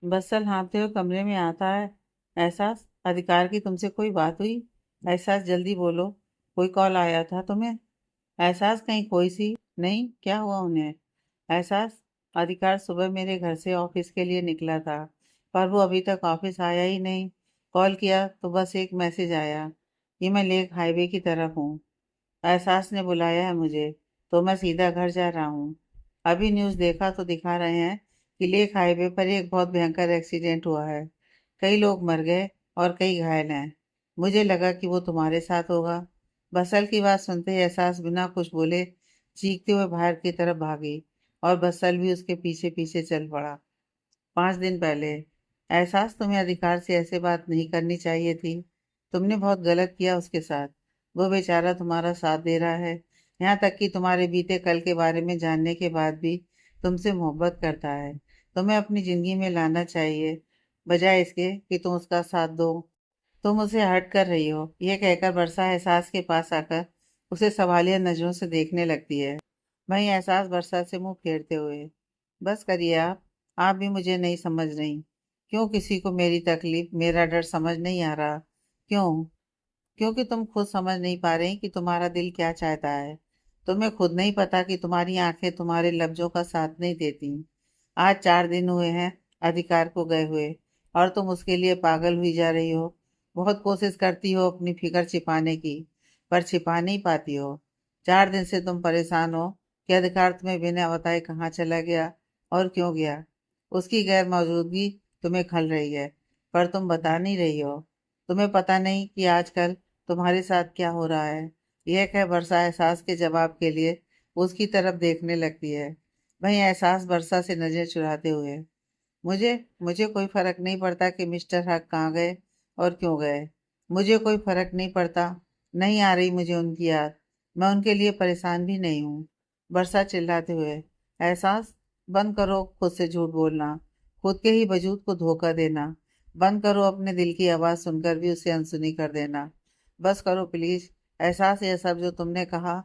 बस्सल हाँफते हुए कमरे में आता है। एहसास, अधिकार की तुमसे कोई बात हुई? एहसास, जल्दी बोलो, कोई कॉल आया था तुम्हें? एहसास, कहीं कोई सी? नहीं, क्या हुआ उन्हें? एहसास, अधिकार सुबह मेरे घर से ऑफिस के लिए निकला था, पर वो अभी तक ऑफिस आया ही नहीं। कॉल किया तो बस एक मैसेज आया कि मैं लेक हाईवे की तरफ हूँ। एहसास ने बुलाया है मुझे, तो मैं सीधा घर जा रहा हूँ। अभी न्यूज़ देखा तो दिखा रहे हैं कि लेक हाईवे पर एक बहुत भयंकर एक्सीडेंट हुआ है। कई लोग मर गए और कई घायल हैं। मुझे लगा कि वो तुम्हारे साथ होगा। बसल की बात सुनते ही एहसास बिना कुछ बोले चीखते हुए बाहर की तरफ भागी, और बसल भी उसके पीछे पीछे चल पड़ा। 5 दिन पहले। एहसास, तुम्हें अधिकार से ऐसे बात नहीं करनी चाहिए थी। तुमने बहुत गलत किया उसके साथ। वो बेचारा तुम्हारा साथ दे रहा है, यहाँ तक कि तुम्हारे बीते कल के बारे में जानने के बाद भी तुमसे मोहब्बत करता है। तुम्हें अपनी जिंदगी में लाना चाहिए, बजाय इसके कि तुम उसका साथ दो। तुम उसे हर्ट कर रही हो, यह कहकर वर्षा एहसास के पास आकर उसे सवालिया नजरों से देखने लगती है। वहीं एहसास वर्षा से मुंह फेरते हुए, बस करिए आप भी मुझे नहीं समझ रही। क्यों किसी को मेरी तकलीफ, मेरा डर समझ नहीं आ रहा? क्यों? क्योंकि तुम खुद समझ नहीं पा रही कि तुम्हारा दिल क्या चाहता है। तुम्हें खुद नहीं पता कि तुम्हारी आंखें तुम्हारे लफ्जों का साथ नहीं देती। आज 4 दिन हुए हैं अधिकार को गए हुए, और तुम उसके लिए पागल हुई जा रही हो। बहुत कोशिश करती हो अपनी फिक्र छिपाने की, पर छिपा नहीं पाती हो। 4 दिन से तुम परेशान हो कि अधिकार तुम्हें बिना बताए कहाँ चला गया और क्यों गया। उसकी गैर मौजूदगी तुम्हें खल रही है, पर तुम बता नहीं रही हो। तुम्हें पता नहीं कि आजकल तुम्हारे साथ क्या हो रहा है। यह कह वर्षा एहसास के जवाब के लिए उसकी तरफ देखने लगती है। वहीं एहसास वर्षा से नजर चुराते हुए, मुझे मुझे कोई फर्क नहीं पड़ता कि मिस्टर हक कहाँ गए और क्यों गए। मुझे कोई फर्क नहीं पड़ता। नहीं आ रही मुझे उनकी याद। मैं उनके लिए परेशान भी नहीं हूँ। वर्षा चिल्लाते हुए, एहसास, बंद करो खुद से झूठ बोलना, खुद के ही वजूद को धोखा देना। बंद करो अपने दिल की आवाज़ सुनकर भी उसे अनसुनी कर देना। बस करो प्लीज़। एहसास, ये सब जो तुमने कहा,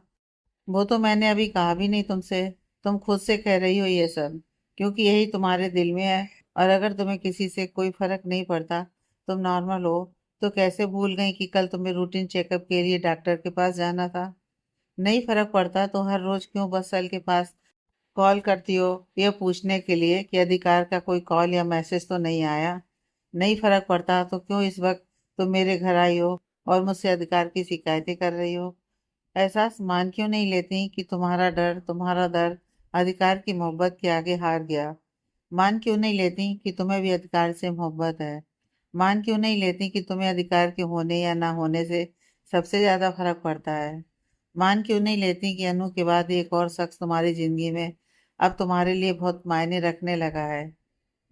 वो तो मैंने अभी कहा भी नहीं तुमसे। तुम खुद से कह रही हो ये सब, क्योंकि यही तुम्हारे दिल में है। और अगर तुम्हें किसी से कोई फर्क नहीं पड़ता, तुम नॉर्मल हो, तो कैसे भूल गई कि कल तुम्हें रूटीन चेकअप के लिए डॉक्टर के पास जाना था? नहीं फर्क पड़ता तो हर रोज क्यों बस के पास कॉल करती हो, यह पूछने के लिए कि अधिकार का कोई कॉल या मैसेज तो नहीं आया? नहीं फर्क पड़ता तो क्यों इस वक्त तुम मेरे घर आई हो और मुझसे अधिकार की शिकायतें कर रही हो? एहसास, मान क्यों नहीं लेती कि तुम्हारा डर, तुम्हारा दर्द अधिकार की मोहब्बत के आगे हार गया? मान क्यों नहीं लेती कि तुम्हें भी अधिकार से मोहब्बत है? मान क्यों नहीं लेती कि तुम्हें अधिकार के होने या ना होने से सबसे ज्यादा फर्क पड़ता है? मान क्यों नहीं लेती कि अनु के बाद एक और शख्स तुम्हारी जिंदगी में अब तुम्हारे लिए बहुत मायने रखने लगा है?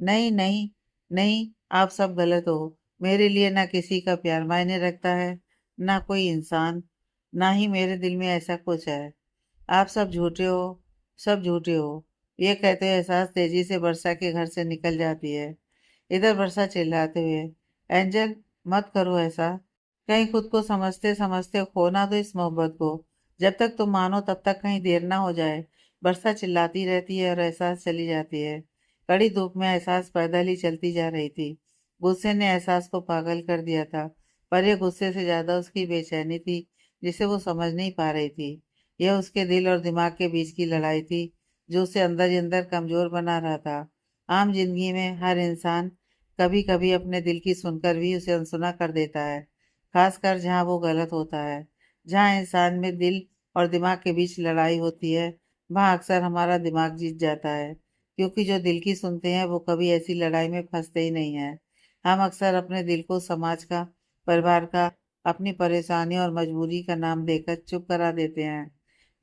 नहीं नहीं नहीं, आप सब गलत हो। मेरे लिए ना किसी का प्यार मायने रखता है, ना कोई इंसान, ना ही मेरे दिल में ऐसा कुछ है। आप सब झूठे हो, सब झूठे हो। ये कहते हुए एहसास तेजी से वर्षा के घर से निकल जाती है। इधर वर्षा चिल्लाते हुए, एंजल, मत करो ऐसा। कहीं खुद को समझते समझते खो ना दो इस मोहब्बत को। जब तक तुम मानो तब तक कहीं देर ना हो जाए। वर्षा चिल्लाती रहती है और एहसास चली जाती है। कड़ी धूप में एहसास पैदल ही चलती जा रही थी। गुस्से ने एहसास को पागल कर दिया था, पर यह गुस्से से ज्यादा उसकी बेचैनी थी, जिसे वो समझ नहीं पा रही थी। यह उसके दिल और दिमाग के बीच की लड़ाई थी, जो उसे अंदर ही अंदर कमजोर बना रहा था। आम जिंदगी में हर इंसान कभी कभी अपने दिल की सुनकर भी उसे अनसुना कर देता है, खासकर जहाँ वो गलत होता है। जहाँ इंसान में दिल और दिमाग के बीच लड़ाई होती है, वहाँ अक्सर हमारा दिमाग जीत जाता है, क्योंकि जो दिल की सुनते हैं वो कभी ऐसी लड़ाई में फंसते ही नहीं है। हम अक्सर अपने दिल को समाज का, परिवार का, अपनी परेशानी और मजबूरी का नाम देकर चुप करा देते हैं।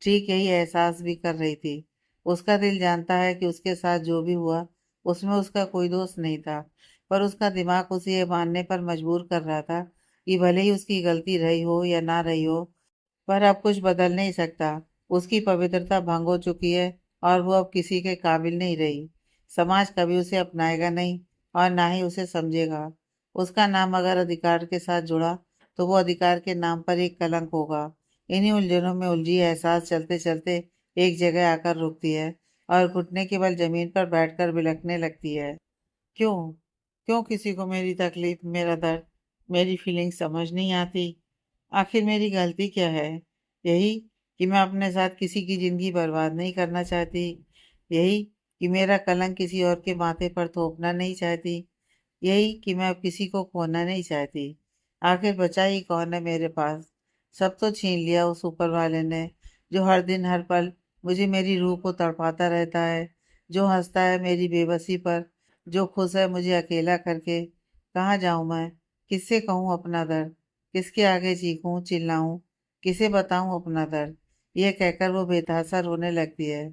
ठीक यही एहसास भी कर रही थी। उसका दिल जानता है कि उसके साथ जो भी हुआ उसमें उसका कोई दोष नहीं था, पर उसका दिमाग उसे ये मानने पर मजबूर कर रहा था कि भले ही उसकी गलती रही हो या ना रही हो, पर अब कुछ बदल नहीं सकता। उसकी पवित्रता भंग हो चुकी है और वो अब किसी के काबिल नहीं रही। समाज कभी उसे अपनाएगा नहीं और ना ही उसे समझेगा। उसका नाम अगर अधिकार के साथ जुड़ा तो वो अधिकार के नाम पर एक कलंक होगा। इन्हीं उलझनों में उलझी एहसास चलते चलते एक जगह आकर रुकती है और घुटने के बल जमीन पर बैठकर बिलखने लगती है। क्यों? क्यों किसी को मेरी तकलीफ, मेरा दर्द, मेरी फीलिंग समझ नहीं आती? आखिर मेरी गलती क्या है? यही कि मैं अपने साथ किसी की ज़िंदगी बर्बाद नहीं करना चाहती। यही कि मेरा कलंक किसी और के माथे पर थोपना नहीं चाहती। यही कि मैं अब किसी को खोना नहीं चाहती। आखिर बचा ही कौन है मेरे पास? सब तो छीन लिया उस ऊपर वाले ने, जो हर दिन हर पल मुझे, मेरी रूह को तड़पाता रहता है, जो हंसता है मेरी बेबसी पर, जो खुश है मुझे अकेला करके। कहाँ जाऊँ मैं? किससे कहूँ अपना दर्द? किसके आगे चीखूं चिल्लाऊं? किसे बताऊं अपना दर्द? ये कहकर वो बेतहासा रोने लगती है।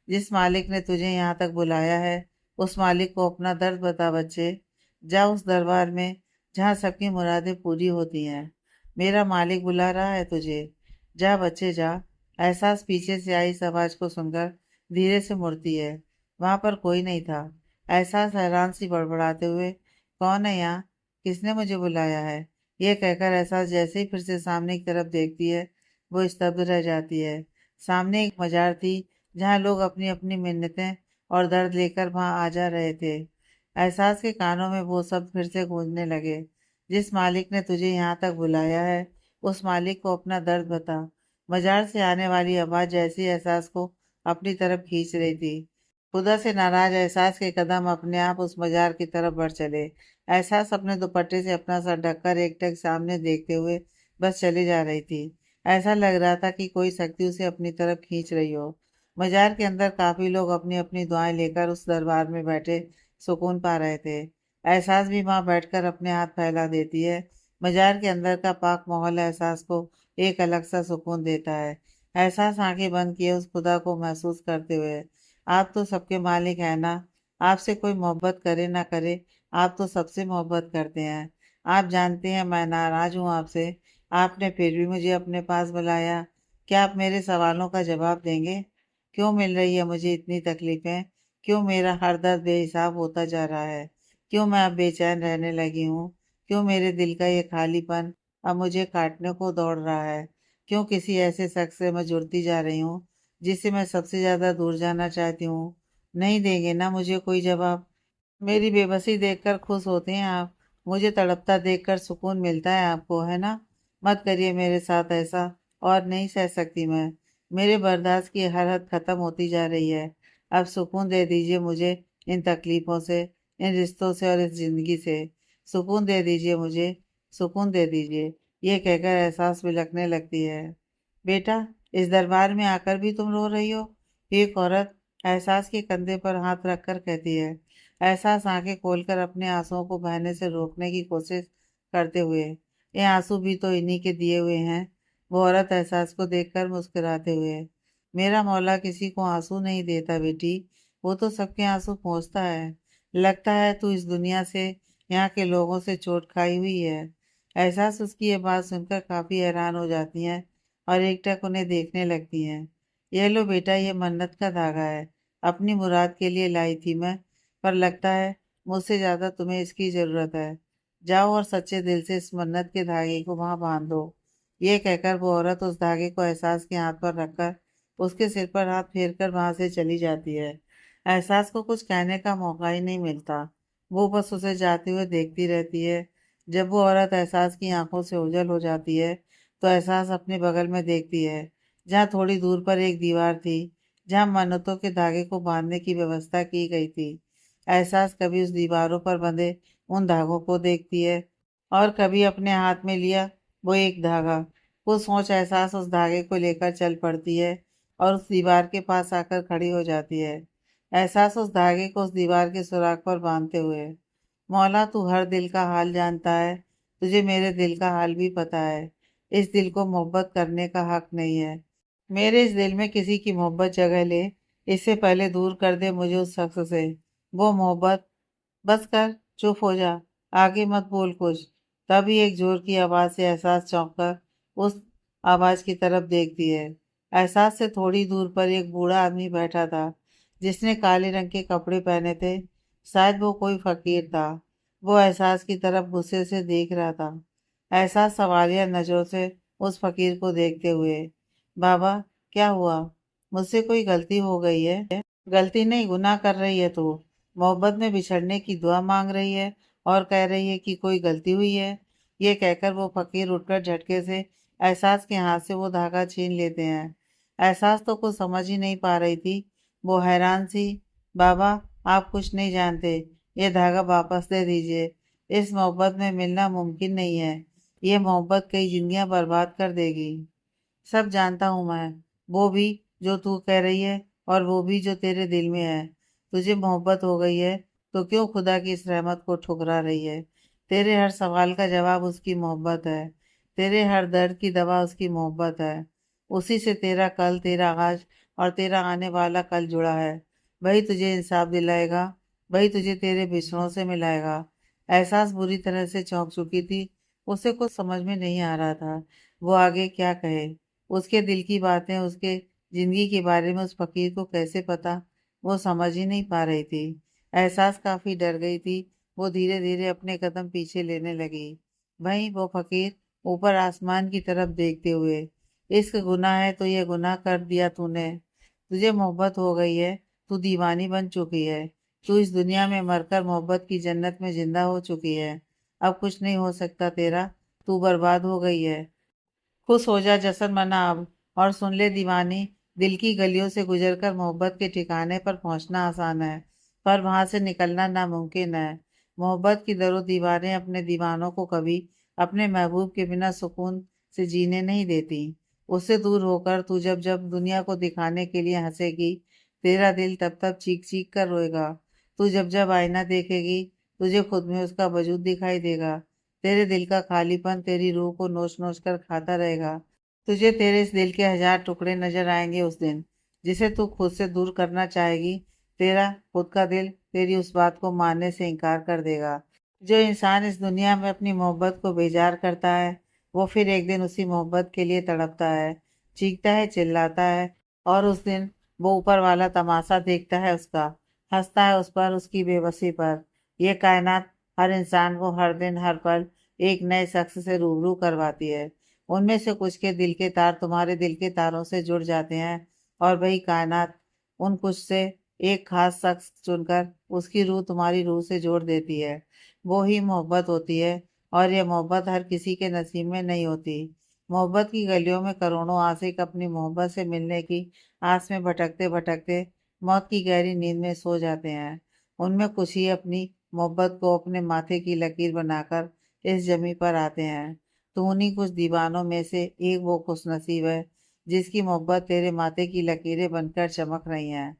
जिस मालिक ने तुझे यहाँ तक बुलाया है, उस मालिक को अपना दर्द बता बच्चे। जा उस दरबार में जहाँ सबकी मुरादें पूरी होती हैं। मेरा मालिक बुला रहा है तुझे। जा बच्चे जा। एहसास पीछे से आई इस आवाज को सुनकर धीरे से मुड़ती है। वहां पर कोई नहीं था। एहसास हैरान सी बड़बड़ाते हुए, कौन है यहाँ? किसने मुझे बुलाया है? ये कहकर एहसास जैसे ही फिर से सामने की तरफ देखती है, वो स्तब्ध रह जाती है। सामने एक मजार थी, जहाँ लोग अपनी अपनी मिन्नतें और दर्द लेकर वहां आ जा रहे थे। एहसास के कानों में वो शब्द फिर से गूंजने लगे। जिस मालिक ने तुझे यहाँ तक बुलाया है, उस मालिक को अपना दर्द बता। मजार से आने वाली आवाज जैसी एहसास को अपनी तरफ खींच रही थी। खुदा से नाराज एहसास के कदम अपने आप उस मजार की तरफ बढ़ चले। एहसास अपने दुपट्टे से अपना सर ढककर एकटक सामने देखते हुए बस चली जा रही थी। ऐसा लग रहा था कि कोई शक्ति उसे अपनी तरफ खींच रही हो। मजार के अंदर काफी लोग अपनी अपनी दुआएं लेकर उस दरबार में बैठे सुकून पा रहे थे। एहसास भी वहां बैठकर अपने हाथ फैला देती है। मजार के अंदर का पाक माहौल एहसास को एक अलग सा सुकून देता है। एहसास आंखें बंद किए उस खुदा को महसूस करते हुए, आप तो सबके मालिक हैं ना। आपसे कोई मोहब्बत करे ना करे, आप तो सबसे मोहब्बत करते हैं। आप जानते हैं मैं नाराज हूँ आपसे, आपने फिर भी मुझे अपने पास बुलाया। क्या आप मेरे सवालों का जवाब देंगे? क्यों मिल रही है मुझे इतनी तकलीफें? क्यों मेरा हर दर्द बेहिसाब होता जा रहा है? क्यों मैं अब बेचैन रहने लगी हूँ? क्यों मेरे दिल का ये खालीपन अब मुझे काटने को दौड़ रहा है? क्यों किसी ऐसे शख्स से मैं जुड़ती जा रही हूँ जिससे मैं सबसे ज्यादा दूर जाना चाहती हूँ? नहीं देंगे ना मुझे कोई जवाब? मेरी बेबसी देखकर खुश होते हैं आप? मुझे तड़पता देखकर सुकून मिलता है आपको, है ना? मत करिए मेरे साथ ऐसा, और नहीं सह सकती मैं। मेरे बर्दाश्त की हर हद खत्म होती जा रही है। अब सुकून दे दीजिए मुझे इन तकलीफों से, इन रिश्तों से और इस जिंदगी से। सुकून दे दीजिए मुझे, सुकून दे दीजिए। ये कहकर एहसास बिलखने लगती है। बेटा, इस दरबार में आकर भी तुम रो रही हो? एक औरत एहसास के कंधे पर हाथ रखकर कहती है। एहसास आंखें खोलकर अपने आंसुओं को बहने से रोकने की कोशिश करते हुए, ये आंसू भी तो इन्हीं के दिए हुए हैं। वो औरत एहसास को देखकर मुस्कुराते हुए, मेरा मौला किसी को आंसू नहीं देता बेटी, वो तो सबके आंसू पोंछता है। लगता है तू इस दुनिया से, यहाँ के लोगों से चोट खाई हुई है। एहसास उसकी ये बात सुनकर काफी हैरान हो जाती हैं और एकटक उन्हें देखने लगती हैं। ये लो बेटा, ये मन्नत का धागा है, अपनी मुराद के लिए लाई थी मैं, पर लगता है मुझसे ज्यादा तुम्हें इसकी जरूरत है। जाओ और सच्चे दिल से इस मन्नत के धागे को वहां बांध दो। ये कहकर वो औरत उस धागे को एहसास के हाथ पर रखकर उसके सिर पर हाथ फेरकर वहां से चली जाती है। एहसास को कुछ कहने का मौका ही नहीं मिलता। वो बस उसे जाते हुए देखती रहती है। जब वो औरत एहसास की आंखों से ओझल हो जाती है, तो एहसास अपने बगल में देखती है, जहाँ थोड़ी दूर पर एक दीवार थी, जहाँ मन्नतों के धागे को बांधने की व्यवस्था की गई थी। एहसास कभी उस दीवारों पर बंधे उन धागों को देखती है, और कभी अपने हाथ में लिया वो एक धागा। वो सोच एहसास उस धागे को लेकर चल पड़ती है और उस दीवार के पास आकर खड़ी हो जाती है। एहसास उस धागे को उस दीवार के सुराख पर बांधते हुए, मौला तू हर दिल का हाल जानता है, तुझे मेरे दिल का हाल भी पता है। इस दिल को मोहब्बत करने का हक नहीं है। मेरे इस दिल में किसी की मोहब्बत जगह ले, इससे पहले दूर कर दे मुझे उस शख्स से। वो मोहब्बत, बस कर, चुप हो जा, आगे मत बोल कुछ। तभी एक जोर की आवाज से एहसास चौंक कर उस आवाज की तरफ देखती है। एहसास से थोड़ी दूर पर एक बूढ़ा आदमी बैठा था, जिसने काले रंग के कपड़े पहने थे। शायद वो कोई फकीर था। वो एहसास की तरफ गुस्से से देख रहा था। एहसास सवालिया नजरों से उस फकीर को देखते हुए, बाबा, क्या हुआ? मुझसे कोई गलती हो गई है? गलती नहीं, गुनाह कर रही है तू। मोहब्बत में बिछड़ने की दुआ मांग रही है और कह रही है कि कोई गलती हुई है। ये कहकर वो फकीर उठकर झटके से एहसास के हाथ से वो धागा छीन लेते हैं। एहसास तो कुछ समझ ही नहीं पा रही थी। वो हैरान सी। बाबा, आप कुछ नहीं जानते। ये धागा वापस दे दीजिए। इस मोहब्बत में मिलना मुमकिन नहीं है। ये मोहब्बत कई जिंदगियां बर्बाद कर देगी। सब जानता हूँ मैं। वो भी जो तू कह रही है और वो भी जो तेरे दिल में है। तुझे मोहब्बत हो गई है तो क्यों खुदा की इस रहमत को ठुकरा रही है। तेरे हर सवाल का जवाब उसकी मोहब्बत है। तेरे हर दर्द की दवा उसकी मोहब्बत है। उसी से तेरा कल, तेरा आज और तेरा आने वाला कल जुड़ा है। वही तुझे इंसाफ दिलाएगा। वही तुझे तेरे बिछड़ों से मिलाएगा। एहसास बुरी तरह से चौंक चुकी थी। उसे कुछ समझ में नहीं आ रहा था वो आगे क्या कहे। उसके दिल की बातें, उसके जिंदगी के बारे में उस फकीर को कैसे पता, वो समझ ही नहीं पा रही थी। एहसास काफी डर गई थी। वो धीरे धीरे अपने कदम पीछे लेने लगी। वहीं वो फकीर ऊपर आसमान की तरफ देखते हुए, इश्क गुनाह है तो ये गुनाह कर दिया तूने। तुझे मोहब्बत हो गई है। तू दीवानी बन चुकी है। तू इस दुनिया में मरकर मोहब्बत की जन्नत में जिंदा हो चुकी है। अब कुछ नहीं हो सकता तेरा। तू बर्बाद हो गई है। खुश हो जा, जश्न मना अब। और सुन ले दीवानी, दिल की गलियों से गुजरकर मोहब्बत के ठिकाने पर पहुंचना आसान है, पर वहां से निकलना नामुमकिन है। मोहब्बत की दरो दीवारें अपने दीवानों को कभी अपने महबूब के बिना सुकून से जीने नहीं देती। उससे दूर होकर तू जब जब दुनिया को दिखाने के लिए हंसेगी, तेरा दिल तब तब चीख चीख कर रोएगा। तू जब जब आईना देखेगी, तुझे खुद में उसका वजूद दिखाई देगा। तेरे दिल का खालीपन तेरी रूह को नोच नोच कर खाता रहेगा। तुझे तेरे इस दिल के हजार टुकड़े नजर आएंगे उस दिन, जिसे तू खुद से दूर करना चाहेगी। तेरा खुद का दिल तेरी उस बात को मानने से इनकार कर देगा। जो इंसान इस दुनिया में अपनी मोहब्बत को बेजार करता है, वो फिर एक दिन उसी मोहब्बत के लिए तड़पता है, चीखता है, चिल्लाता है। और उस दिन वो ऊपर वाला तमाशा देखता है उसका, हंसता है उस पर, उसकी बेबसी पर। ये कायनात हर इंसान को हर दिन हर पल एक नए शख्स से रूबरू करवाती है। उनमें से कुछ के दिल के तार तुम्हारे दिल के तारों से जुड़ जाते हैं, और वही कायनात उन कुछ से एक खास शख्स चुनकर उसकी रूह तुम्हारी रूह से जोड़ देती है। वो ही मोहब्बत होती है। और ये मोहब्बत हर किसी के नसीब में नहीं होती। मोहब्बत की गलियों में करोड़ों आशिक अपनी मोहब्बत से मिलने की आस में भटकते भटकते मौत की गहरी नींद में सो जाते हैं। उनमें कुछ ही अपनी मोहब्बत को अपने माथे की लकीर बनाकर इस जमी पर आते हैं। तो उन्हीं कुछ दीवानों में से एक वो खुशनसीब है जिसकी मोहब्बत तेरे माथे की लकीरें बनकर चमक रही हैं।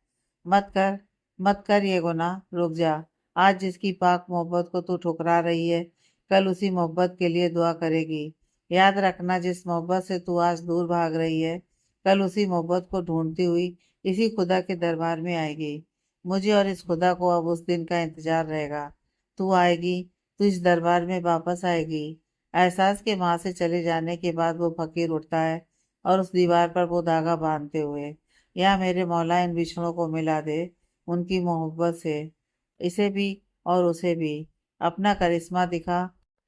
मत कर, मत कर ये गुनाह, रुक जा। आज जिसकी पाक मोहब्बत को तू ठुकरा रही है, कल उसी मोहब्बत के लिए दुआ करेगी। याद रखना, जिस मोहब्बत से तू आज दूर भाग रही है, कल उसी मोहब्बत को ढूंढती हुई इसी खुदा के दरबार में आएगी। मुझे और इस खुदा को अब उस दिन का इंतजार रहेगा। तू आएगी, तू इस दरबार में वापस आएगी। एहसास के वहां से चले जाने के बाद वो फकीर उठता है और उस दीवार पर वो धागा बांधते हुए, या मेरे मौला इन बिछड़ों को मिला दे उनकी मोहब्बत से। इसे भी और उसे भी अपना करिश्मा दिखा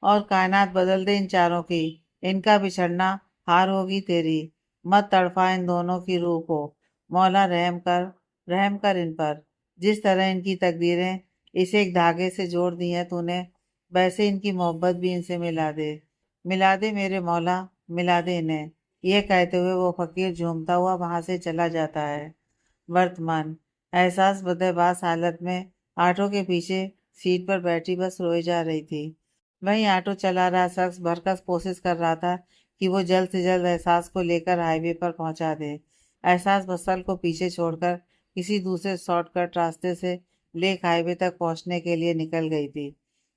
और कायनात बदल दे इन चारों की। इनका बिछड़ना हार होगी तेरी। मत तड़फा इन दोनों की रूह को। मौला रहम कर, रहम कर इन पर। जिस तरह इनकी तकदीरें इसे एक धागे से जोड़ दी हैं तूने, वैसे इनकी मोहब्बत भी इनसे मिला दे। मिला दे मेरे मौला, मिला दे इन्हें। ये कहते हुए वो फकीर झूमता हुआ वहां से चला जाता है। वर्तमान एहसास बदहबास हालत में ऑटो के पीछे सीट पर बैठी बस रोई जा रही थी। वहीं ऑटो चला रहा शख्स भरकस कोशिश कर रहा था कि वो जल्द से जल्द एहसास को लेकर हाईवे पर पहुंचा दे। एहसास बसल को पीछे छोड़कर किसी दूसरे शॉर्टकट रास्ते से लेक हाईवे तक पहुंचने के लिए निकल गई थी।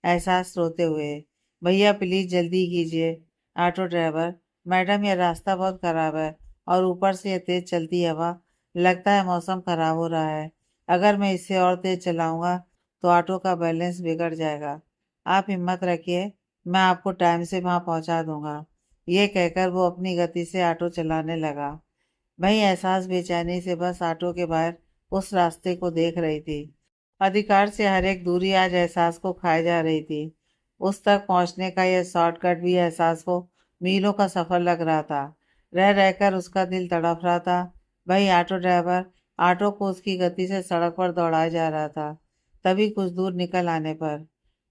एहसास रोते हुए, भैया प्लीज जल्दी कीजिए। ऑटो ड्राइवर, मैडम यह रास्ता बहुत खराब है और ऊपर से यह तेज चलती हवा, लगता है मौसम खराब हो रहा है। अगर मैं इससे और तेज चलाऊंगा तो ऑटो का बैलेंस बिगड़ जाएगा। आप हिम्मत रखिए, मैं आपको टाइम से वहां पहुंचा दूंगा। ये कहकर वो अपनी गति से ऑटो चलाने लगा। वही एहसास बेचैनी से बस ऑटो के बाहर उस रास्ते को देख रही थी। अधिकार से हर एक दूरी आज एहसास को खाए जा रही थी। उस तक पहुंचने का यह शॉर्टकट भी एहसास को मीलों का सफर लग रहा था। रह रहकर उसका दिल तड़प रहा था। वही ऑटो ड्राइवर ऑटो को उसकी गति से सड़क पर दौड़ाए जा रहा था। तभी कुछ दूर निकल आने पर,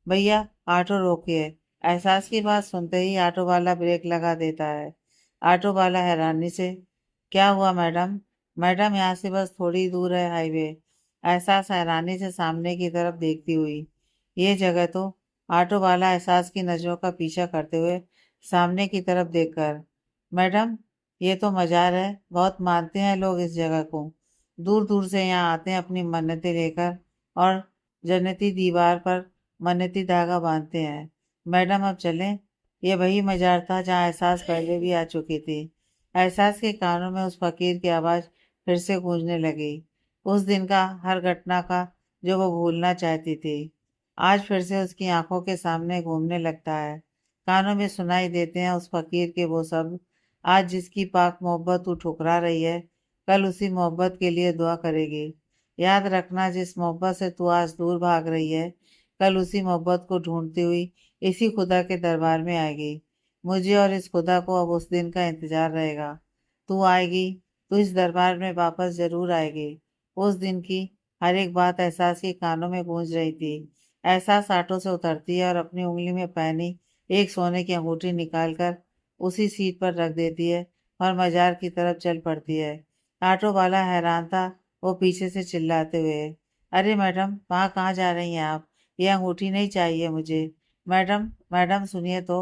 भैया ऑटो रोकिए। एहसास की बात सुनते ही ऑटो वाला ब्रेक लगा देता है। ऑटो वाला हैरानी से, क्या हुआ मैडम? मैडम यहाँ से बस थोड़ी दूर है हाईवे। एहसास हैरानी से सामने की तरफ देखती हुई, ये जगह तो। ऑटो वाला एहसास की नजरों का पीछा करते हुए सामने की तरफ देखकर, मैडम ये तो मजार है, बहुत मानते हैं लोग इस जगह को। दूर दूर से यहाँ आते हैं अपनी मन्नतें लेकर और जन्नती दीवार पर मन्नती धागा बांधते हैं। मैडम अब चलें। ये वही मजार था जहाँ एहसास पहले भी आ चुकी थी। एहसास के कानों में उस फकीर की आवाज़ फिर से गूंजने लगी, उस दिन का, हर घटना का जो वो भूलना चाहती थी। आज फिर से उसकी आंखों के सामने घूमने लगता है। कानों में सुनाई देते हैं उस फकीर के वो शब्द, आज जिसकी पाक मोहब्बत तू ठुकरा रही है, कल उसी मोहब्बत के लिए दुआ करेगी। याद रखना, जिस मोहब्बत से तू आज दूर भाग रही है, कल उसी मोहब्बत को ढूंढती हुई इसी खुदा के दरबार में आएगी। मुझे और इस खुदा को अब उस दिन का इंतजार रहेगा। तू आएगी, तू इस दरबार में वापस जरूर आएगी। उस दिन की हर एक बात एहसास के कानों में गूंज रही थी। एहसास ऑटो से उतरती है और अपनी उंगली में पहनी एक सोने की अंगूठी निकालकर उसी सीट पर रख देती है और मजार की तरफ चल पड़ती है। ऑटो वाला हैरान था, वो पीछे से चिल्लाते हुए, अरे मैडम, वहाँ कहाँ जा रही हैं आप? ये अंगूठी नहीं चाहिए मुझे। मैडम, मैडम सुनिए तो।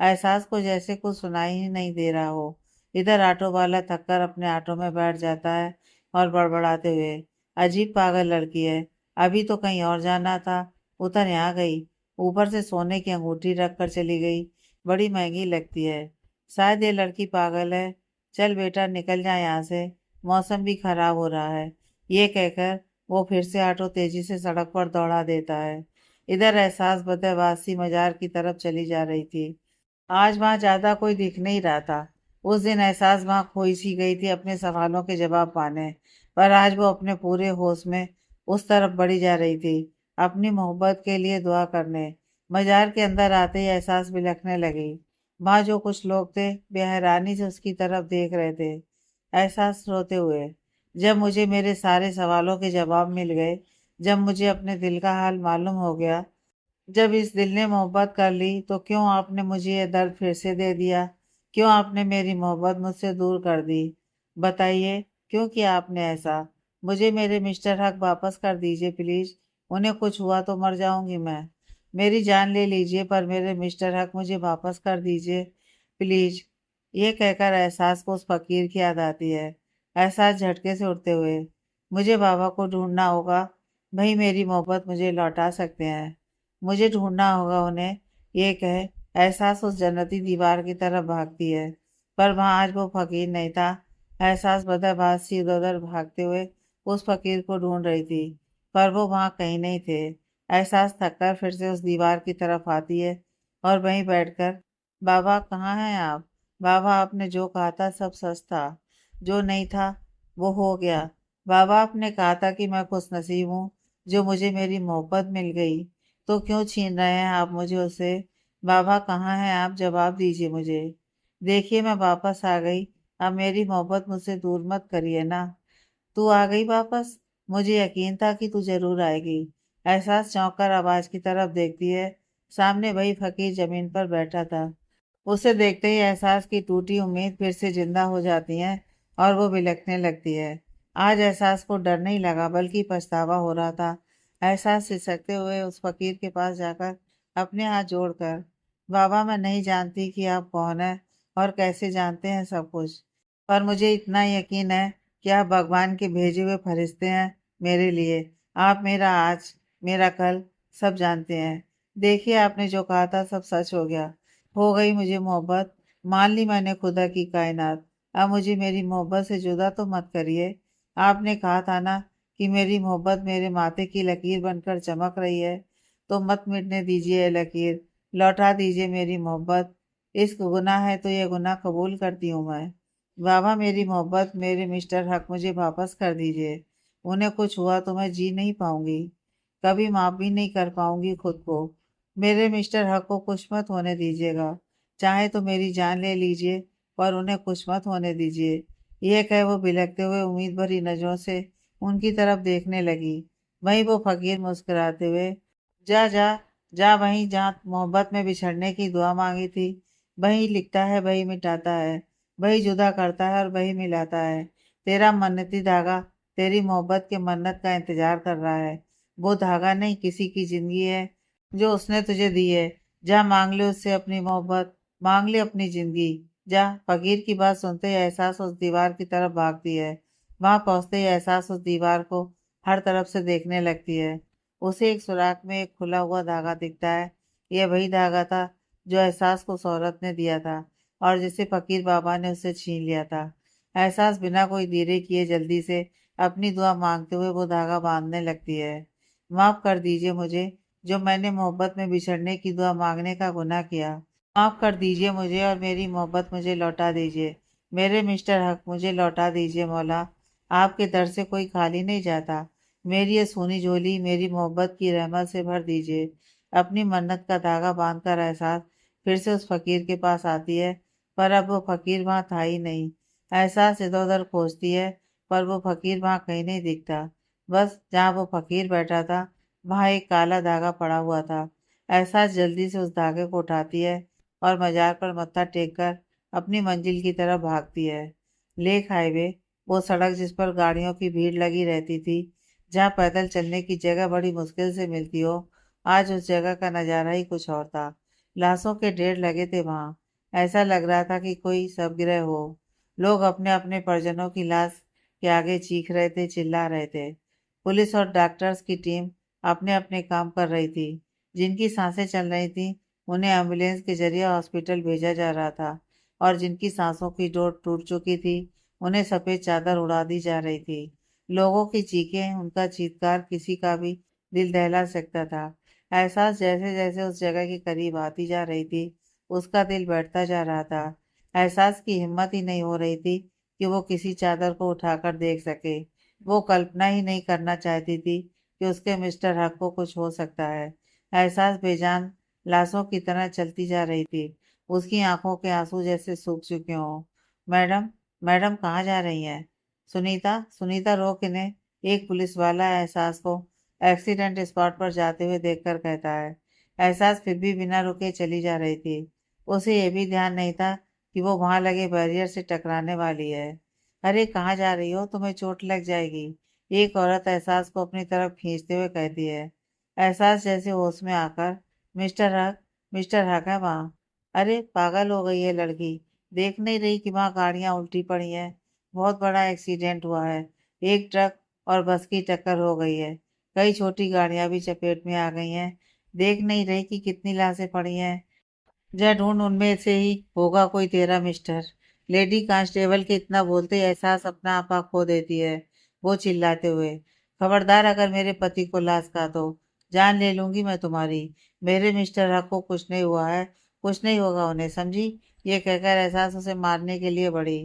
एहसास को जैसे कुछ सुनाई ही नहीं दे रहा हो। इधर ऑटो वाला थककर अपने ऑटो में बैठ जाता है और बड़बड़ाते हुए, अजीब पागल लड़की है, अभी तो कहीं और जाना था, उतर यहाँ गई, ऊपर से सोने की अंगूठी रख कर चली गई, बड़ी महंगी लगती है। शायद ये लड़की पागल है। चल बेटा निकल जा यहाँ से, मौसम भी खराब हो रहा है। ये कहकर वो फिर से ऑटो तेजी से सड़क पर दौड़ा देता है। इधर एहसास बदहवासी मजार की तरफ चली जा रही थी। आज वहां ज्यादा कोई दिख नहीं रहा था। उस दिन एहसास वहां खोई सी गई थी अपने सवालों के जवाब पाने, पर आज वो अपने पूरे होश में उस तरफ बढ़ी जा रही थी, अपनी मोहब्बत के लिए दुआ करने। मजार के अंदर आते ही एहसास बिलखने लगी। वहां जो कुछ लोग थे वे हैरानी से उसकी तरफ देख रहे थे। एहसास रोते हुए, जब मुझे मेरे सारे सवालों के जवाब मिल गए, जब मुझे अपने दिल का हाल मालूम हो गया, जब इस दिल ने मोहब्बत कर ली, तो क्यों आपने मुझे ये दर्द फिर से दे दिया? क्यों आपने मेरी मोहब्बत मुझसे दूर कर दी? बताइए, क्यों किया आपने ऐसा? मुझे मेरे मिस्टर हक वापस कर दीजिए प्लीज। उन्हें कुछ हुआ तो मर जाऊंगी मैं। मेरी जान ले लीजिए, पर मेरे मिस्टर हक मुझे वापस कर दीजिए प्लीज। ये कहकर एहसास को उस फकीर की याद आती है। एहसास झटके से उठते हुए, मुझे बाबा को ढूंढना होगा, भाई मेरी मोहब्बत मुझे लौटा सकते हैं, मुझे ढूंढना होगा उन्हें। ये कहे एहसास उस जन्नती दीवार की तरफ भागती है, पर वहां आज वो फकीर नहीं था। एहसास बदहवास सी इधर उधर भागते हुए उस फकीर को ढूंढ रही थी, पर वो वहां कहीं नहीं थे। एहसास थककर फिर से उस दीवार की तरफ आती है और वहीं बैठकर, बाबा कहाँ हैं आप? बाबा आपने जो कहा था सब सच था, जो नहीं था वो हो गया। बाबा आपने कहा था कि मैं खुश नसीब हूँ जो मुझे मेरी मोहब्बत मिल गई, तो क्यों छीन रहे हैं आप मुझे उसे? बाबा कहाँ हैं आप? जवाब दीजिए मुझे। देखिए मैं वापस आ गई, अब मेरी मोहब्बत मुझसे दूर मत करिए ना। तू आ गई वापस? मुझे यकीन था कि तू जरूर आएगी। एहसास चौंक कर आवाज की तरफ देखती है। सामने वही फकीर जमीन पर बैठा था। उसे देखते ही एहसास की टूटी उम्मीद फिर से जिंदा हो जाती है और वो बिलखने लगती है। आज एहसास को डर नहीं लगा, बल्कि पछतावा हो रहा था। एहसास सिसकते हुए उस फकीर के पास जाकर अपने हाथ जोड़कर, बाबा मैं नहीं जानती कि आप कौन है और कैसे जानते हैं सब कुछ, पर मुझे इतना यकीन है कि आप भगवान के भेजे हुए फरिश्ते हैं मेरे लिए। आप मेरा आज, मेरा कल सब जानते हैं। देखिए आपने जो कहा था सब सच हो गया। हो गई मुझे मोहब्बत, मान ली मैंने खुदा की कायनात। अब मुझे मेरी मोहब्बत से जुदा तो मत करिए। आपने कहा था ना कि मेरी मोहब्बत मेरे माथे की लकीर बनकर चमक रही है, तो मत मिटने दीजिए ये लकीर, लौटा दीजिए मेरी मोहब्बत। इश्क गुनाह है तो ये गुनाह कबूल करती हूँ मैं। बाबा मेरी मोहब्बत, मेरे मिस्टर हक मुझे वापस कर दीजिए। उन्हें कुछ हुआ तो मैं जी नहीं पाऊंगी, कभी माफ भी नहीं कर पाऊंगी खुद को। मेरे मिस्टर हक को कुछ मत होने दीजिएगा, चाहे तो मेरी जान ले लीजिए, पर उन्हें कुछ मत होने दीजिए। यह कह वो बिलखते हुए उम्मीद भरी नजरों से उनकी तरफ देखने लगी। वहीं वो फकीर मुस्कुराते हुए, जा जा जा, वहीं जहाँ मोहब्बत में बिछड़ने की दुआ मांगी थी, वही लिखता है, वही मिटाता है, वही जुदा करता है और वही मिलाता है। तेरा मन्नती धागा तेरी मोहब्बत के मन्नत का इंतजार कर रहा है। वो धागा नहीं, किसी की जिंदगी है जो उसने तुझे दी है। जा मांग ले उससे अपनी मोहब्बत, मांग ले अपनी जिंदगी। जा। फकीर की बात सुनते ही एहसास उस दीवार की तरफ भागती है। वहां पहुंचते ही एहसास उस दीवार को हर तरफ से देखने लगती है। उसे एक सुराख में एक खुला हुआ धागा दिखता है। यह वही धागा था जो एहसास को उस औरत ने दिया था और जिसे फकीर बाबा ने उससे छीन लिया था। एहसास बिना कोई देरी किए जल्दी से अपनी दुआ मांगते हुए वो धागा बांधने लगती है। माफ कर दीजिए मुझे, जो मैंने मोहब्बत में बिछड़ने की दुआ मांगने का गुनाह किया। माफ कर दीजिए मुझे और मेरी मोहब्बत मुझे लौटा दीजिए। मेरे मिस्टर हक मुझे लौटा दीजिए मौला। आपके दर से कोई खाली नहीं जाता। मेरी ये सोनी झोली मेरी मोहब्बत की रहमत से भर दीजिए। अपनी मन्नत का धागा बांधकर एहसास फिर से उस फकीर के पास आती है, पर अब वो फकीर वहां था ही नहीं। एहसास इधर उधर खोजती है, पर वो फकीर वहां कहीं नहीं दिखता। बस जहाँ वो फकीर बैठा था वहां एक काला धागा पड़ा हुआ था। एहसास जल्दी से उस धागे को उठाती है और मजार पर मत्था टेक कर अपनी मंजिल की तरफ भागती है। लेक हाईवे, वो सड़क जिस पर गाड़ियों की भीड़ लगी रहती थी, जहाँ पैदल चलने की जगह बड़ी मुश्किल से मिलती हो, आज उस जगह का नज़ारा ही कुछ और था। लाशों के ढेर लगे थे वहां। ऐसा लग रहा था कि कोई शवगृह हो। लोग अपने अपने परिजनों की लाश के आगे चीख रहे थे, चिल्ला रहे थे। पुलिस और डॉक्टर्स की टीम अपने अपने काम कर रही थी। जिनकी सांसें चल रही थी उन्हें एम्बुलेंस के जरिए हॉस्पिटल भेजा जा रहा था और जिनकी सांसों की डोर टूट चुकी थी उन्हें सफेद चादर उड़ा दी जा रही थी। लोगों की चीखें, उनका चीत्कार किसी का भी दिल दहला सकता था। एहसास जैसे जैसे उस जगह के करीब आती जा रही थी उसका दिल बैठता जा रहा था। एहसास की हिम्मत ही नहीं हो रही थी कि वो किसी चादर को उठाकर देख सके। वो कल्पना ही नहीं करना चाहती थी कि उसके मिस्टर हक को कुछ हो सकता है। एहसास बेजान लाशों की तरह चलती जा रही थी। उसकी आंखों के आंसू जैसे सूख चुके हों। मैडम, मैडम कहाँ जा रही हैं? सुनीता, सुनीता रोक इन्हें। एक पुलिस वाला एहसास को एक्सीडेंट स्पॉट पर जाते हुए देखकर कहता है। एहसास फिर भी बिना रुके चली जा रही थी। उसे ये भी ध्यान नहीं था कि वो वहां लगे बैरियर से टकराने वाली है। अरे कहाँ जा रही हो, तुम्हें चोट लग जाएगी। एक औरत एहसास को अपनी तरफ खींचते हुए कहती है। एहसास जैसे होश में आकर, मिस्टर हक, मिस्टर हक है वहाँ। अरे पागल हो गई है लड़की, देख नहीं रही कि वहाँ गाड़ियाँ उल्टी पड़ी हैं। बहुत बड़ा एक्सीडेंट हुआ है। एक ट्रक और बस की टक्कर हो गई है। कई छोटी गाड़ियां भी चपेट में आ गई हैं। देख नहीं रही कि कितनी लाशें पड़ी हैं। जा ढूंढ, उनमें से ही होगा कोई तेरा मिस्टर। लेडी कांस्टेबल के इतना बोलते ही एहसास अपना आपा खो देती है। वो चिल्लाते हुए, खबरदार अगर मेरे पति को लाश का तो जान ले लूंगी मैं तुम्हारी। मेरे मिस्टर हक को कुछ नहीं हुआ है, कुछ नहीं होगा उन्हें, समझी? ये कहकर एहसास उसे मारने के लिए बढ़ी।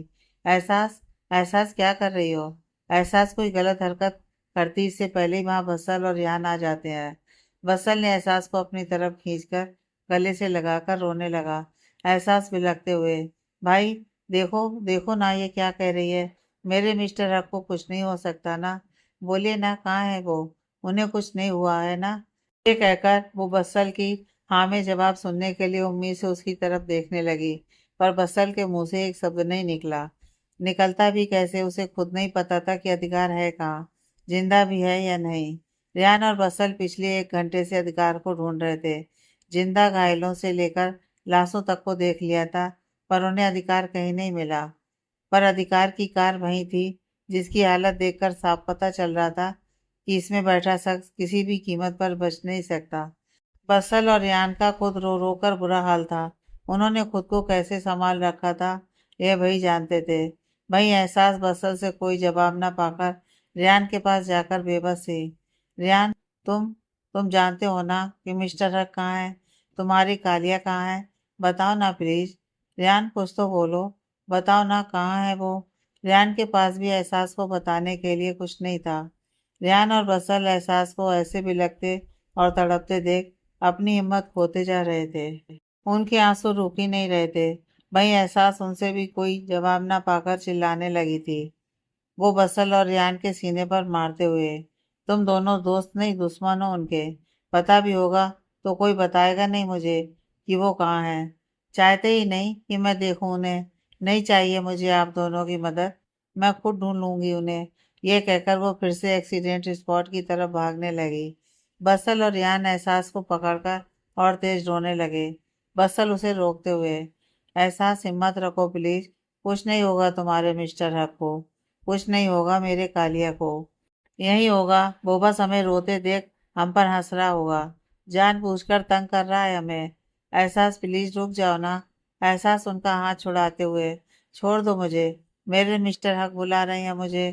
एहसास, एहसास क्या कर रही हो? एहसास कोई गलत हरकत करती इससे पहले ही वहां बसल और यहाँ आ जाते हैं। बसल ने एहसास को अपनी तरफ खींचकर गले से लगाकर रोने लगा। एहसास बिलखते हुए, भाई देखो देखो ना, ये क्या कह रही है? मेरे मिस्टर हक को कुछ नहीं हो सकता ना? बोलिए ना, कहाँ है वो? उन्हें कुछ नहीं हुआ है ना? ये कहकर वो बसल की हाँ में जवाब सुनने के लिए उम्मीद से उसकी तरफ देखने लगी, पर बसल के मुंह से एक शब्द नहीं निकला। निकलता भी कैसे, उसे खुद नहीं पता था कि अधिकार है कहाँ, जिंदा भी है या नहीं। रेहान और बसल पिछले 1 घंटे से अधिकार को ढूंढ रहे थे। जिंदा घायलों से लेकर लाशों तक को देख लिया था, पर उन्हें अधिकार कहीं नहीं मिला। पर अधिकार की कार वही थी जिसकी हालत देखकर साफ पता चल रहा था कि इसमें बैठा शख्स किसी भी कीमत पर बच नहीं सकता। बसल और यान का खुद रो रो कर बुरा हाल था। उन्होंने खुद को कैसे संभाल रखा था यह वही जानते थे। वही एहसास बसल से कोई जवाब न पाकर रियान के पास जाकर बेबस थी। रियान, तुम तुम जानते हो ना कि मिस्टर हक कहाँ है? तुम्हारी कालिया कहाँ है? बताओ ना प्लीज। रियान, कुछ तो बोलो, बताओ ना कहाँ है वो? रियान के पास भी एहसास को बताने के लिए कुछ नहीं था। रियान और बसल एहसास को ऐसे भी लगते और तड़पते देख अपनी हिम्मत खोते जा रहे थे। उनके आंसू रुक ही नहीं रहे थे। वही एहसास उनसे भी कोई जवाब ना पाकर चिल्लाने लगी थी, वो बसल और रियान के सीने पर मारते हुए। तुम दोनों दोस्त नहीं दुश्मन हो उनके। पता भी होगा तो कोई बताएगा नहीं मुझे कि वो कहाँ है। चाहते ही नहीं कि मैं देखूं उन्हें। नहीं चाहिए मुझे आप दोनों की मदद। मैं खुद ढूंढ लूंगी उन्हें। ये कहकर वो फिर से एक्सीडेंट स्पॉट की तरफ भागने लगी। बसल और रियान एहसास को पकड़कर और तेज रोने लगे। बसल उसे रोकते हुए, एहसास हिम्मत रखो प्लीज। कुछ नहीं होगा तुम्हारे मिस्टर हक को। कुछ नहीं होगा मेरे कालिया को। यही होगा वो बस हमें रोते देख हम पर हंस रहा होगा। जानबूझकर तंग कर रहा है हमें। एहसास प्लीज रुक जाओ ना। एहसास उनका हाथ छुड़ाते हुए, छोड़ दो मुझे। मेरे मिस्टर हक बुला रहे हैं मुझे।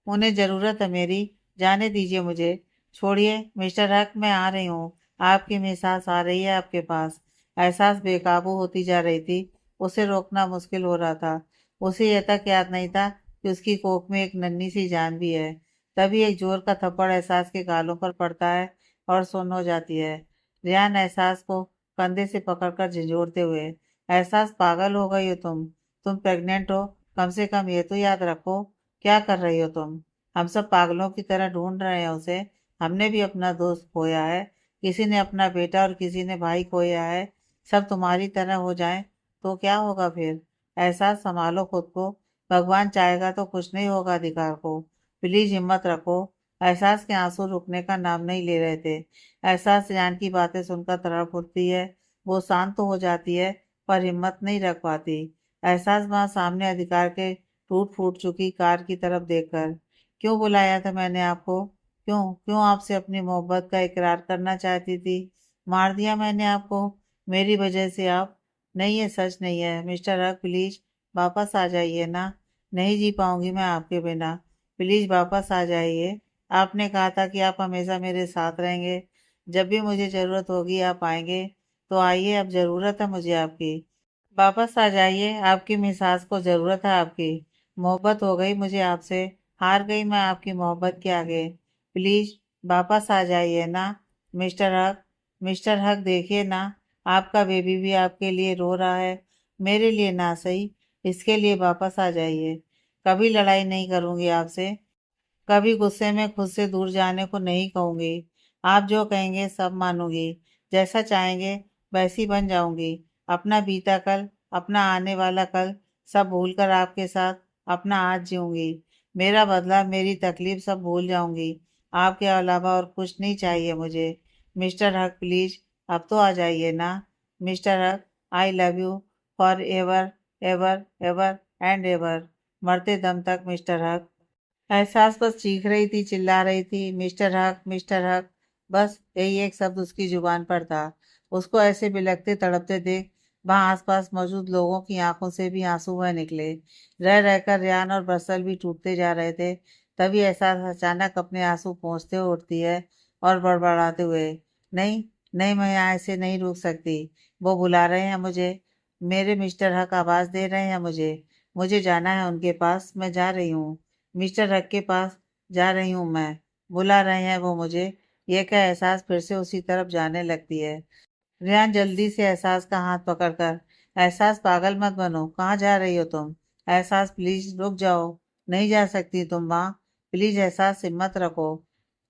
उन्हें जरूरत है मेरी। जाने दीजिए मुझे। छोड़िए मिस्टर हक, मैं आ रही हूँ। आपकी मिसास आ रही है आपके पास। एहसास बेकाबू होती जा रही थी। उसे रोकना मुश्किल हो रहा था। उसे यह तक याद नहीं था कि उसकी कोख में एक नन्ही सी जान भी है। तभी एक जोर का थप्पड़ एहसास के गालों पर पड़ता है और सुन्न हो जाती है। रियान एहसास को कंधे से पकड़कर झंझोड़ते हुए, एहसास पागल हो गई हो तुम प्रेग्नेंट हो। कम से कम ये तो याद रखो। क्या कर रही हो तुम? हम सब पागलों की तरह ढूंढ रहे हैं उसे। हमने भी अपना दोस्त खोया है। किसी ने अपना बेटा और किसी ने भाई खोया है। सब तुम्हारी तरह हो जाएं तो क्या होगा फिर? एहसास संभालो खुद को। भगवान चाहेगा तो कुछ नहीं होगा अधिकार को। प्लीज हिम्मत रखो। एहसास के आंसू रुकने का नाम नहीं ले रहे थे। एहसास जान की बातें सुनकर तड़प उठती है। वो शांत तो हो जाती है पर हिम्मत नहीं रख पाती। एहसास वहां सामने अधिकार के टूट फूट चुकी कार की तरफ देखकर, क्यों बुलाया था मैंने आपको? क्यों क्यों आपसे अपनी मोहब्बत का इकरार करना चाहती थी? मार दिया मैंने आपको मेरी वजह से आप? नहीं, ये सच नहीं है मिस्टर हक। प्लीज वापस आ जाइए ना। नहीं जी पाऊंगी मैं आपके बिना। प्लीज वापस आ जाइए। आपने कहा था कि आप हमेशा मेरे साथ रहेंगे। जब भी मुझे जरूरत होगी आप आएंगे। तो आइए, अब जरूरत है मुझे आपकी। वापस आ जाइए। आपकी मिसाज को जरूरत है आपकी। मोहब्बत हो गई मुझे आपसे। हार गई मैं आपकी मोहब्बत के आगे। प्लीज वापस आ जाइए ना। मिस्टर हक, मिस्टर हक देखिए ना। आपका बेबी भी आपके लिए रो रहा है। मेरे लिए ना सही, इसके लिए वापस आ जाइए। कभी लड़ाई नहीं करूंगी आपसे। कभी गुस्से में खुद से दूर जाने को नहीं कहूंगी। आप जो कहेंगे सब मानूंगी। जैसा चाहेंगे वैसी बन जाऊंगी। अपना बीता कल, अपना आने वाला कल सब भूलकर आपके साथ अपना आज जीऊंगी। मेरा बदला, मेरी तकलीफ सब भूल जाऊंगी। आपके अलावा और कुछ नहीं चाहिए मुझे। मिस्टर हक प्लीज अब तो आ जाइए ना। Mister Haq, I love you for ever ever ever and ever. मरते दम तक मिस्टर हक। एहसास बस चीख रही थी, चिल्ला रही थी, मिस्टर हक, मिस्टर हक। बस यही एक शब्द उसकी जुबान पर था। उसको ऐसे बिलखते तड़पते देख वहां आसपास मौजूद लोगों की आंखों से भी आंसू बह निकले। रह रहकर रेहान और बसल भी टूटते जा रहे थे। तभी एहसास अचानक अपने आंसू पोंछते हुए उठती है और बड़बड़ाते हुए, नहीं, नहीं, मैं यहाँ ऐसे नहीं रुक सकती। वो बुला रहे हैं मुझे। मेरे मिस्टर हक आवाज दे रहे हैं मुझे। मुझे जाना है उनके पास। मैं जा रही हूँ। मिस्टर हक के पास जा रही हूँ मैं। बुला रहे हैं वो मुझे। यह क्या, एहसास फिर से उसी तरफ जाने लगती है। रेहान जल्दी से एहसास का हाथ पकड़कर, एहसास पागल मत बनो, कहाँ जा रही हो तुम? एहसास प्लीज रुक जाओ। नहीं जा सकती तुम माँ। प्लीज एहसास हिम्मत रखो।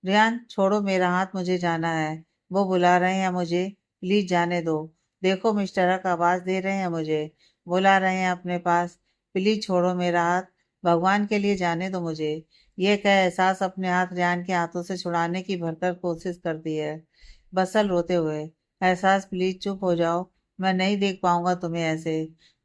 रेहान छोड़ो मेरा हाथ, मुझे जाना है। वो बुला रहे हैं मुझे। प्लीज जाने दो। देखो मिस्टर हक आवाज दे रहे हैं मुझे। बुला रहे हैं अपने पास। प्लीज छोड़ो मेरा हाथ। भगवान के लिए जाने दो मुझे। ये कह एहसास अपने हाथ रेहान के हाथों से छुड़ाने की भरकर कोशिश करती है। बसल रोते हुए, एहसास प्लीज चुप हो जाओ। मैं नहीं देख पाऊंगा तुम्हें ऐसे।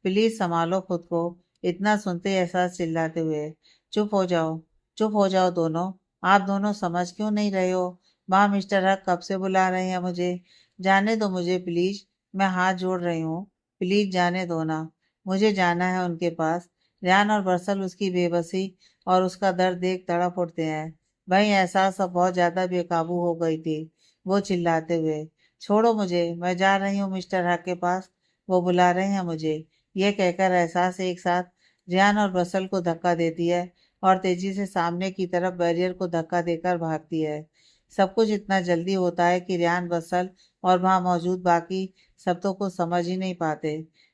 प्लीज संभालो खुद को। इतना सुनते ही एहसास चिल्लाते हुए, चुप हो जाओ। चुप हो जाओ दोनों। आप दोनों समझ क्यों नहीं रहे हो? वहाँ मिस्टर हक कब से बुला रहे हैं मुझे। जाने दो मुझे प्लीज। मैं हाथ जोड़ रही हूँ। प्लीज जाने दो ना। मुझे जाना है उनके पास। रेहान और बरसल उसकी बेबसी और उसका दर्द देख तड़प उठते हैं। वहीं एहसास अब बहुत ज्यादा बेकाबू हो गई थी। वो चिल्लाते हुए, छोड़ो मुझे, मैं जा रही हूँ मिस्टर हक के पास। वो बुला रहे हैं मुझे। ये कहकर एहसास एक साथ रेहान और बरसल को धक्का देती है और तेजी से सामने की तरफ बैरियर को धक्का देकर भागती है। सब कुछ इतना जल्दी होता है कि रेहान, बसल और वहां मौजूद बाकी सबों को समझ ही नहीं पाते।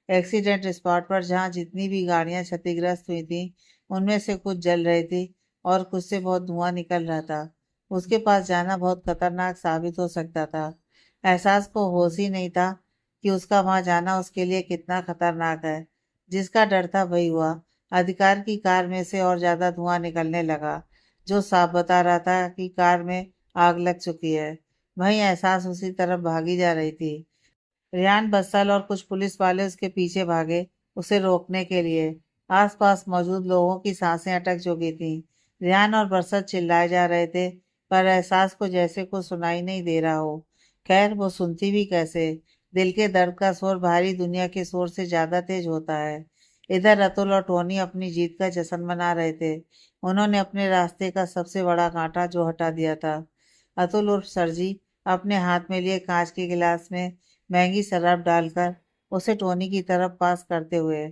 एक्सीडेंट स्पॉट पर जहां जितनी भी गाड़ियां क्षतिग्रस्त हुई थी, उनमें से कुछ जल रही थी और कुछ से बहुत धुआं निकल रहा था। उसके पास जाना बहुत खतरनाक साबित हो सकता था। एहसास को होश ही नहीं था कि उसका वहां जाना उसके लिए कितना खतरनाक है। जिसका डर था वही हुआ। अधिकार की कार में से और ज्यादा धुआं निकलने लगा, जो साफ बता रहा था कि कार में आग लग चुकी है। वहीं एहसास उसी तरफ भागी जा रही थी। रेहान बस्सल और कुछ पुलिस वाले उसके पीछे भागे, उसे रोकने के लिए। आसपास मौजूद लोगों की सांसें अटक चुकी थीं। रेहान और बरसत चिल्लाए जा रहे थे, पर एहसास को जैसे कुछ सुनाई नहीं दे रहा हो। खैर, वो सुनती भी कैसे। दिल के दर्द का शोर बाहरी दुनिया के शोर से ज्यादा तेज होता है। इधर अतुल और टोनी अपनी जीत का जश्न मना रहे थे। उन्होंने अपने रास्ते का सबसे बड़ा कांटा जो हटा दिया था। अतुल उर्फ सरजी अपने हाथ में लिए कांच के गिलास में महंगी शराब डालकर उसे टोनी की तरफ पास करते हुए,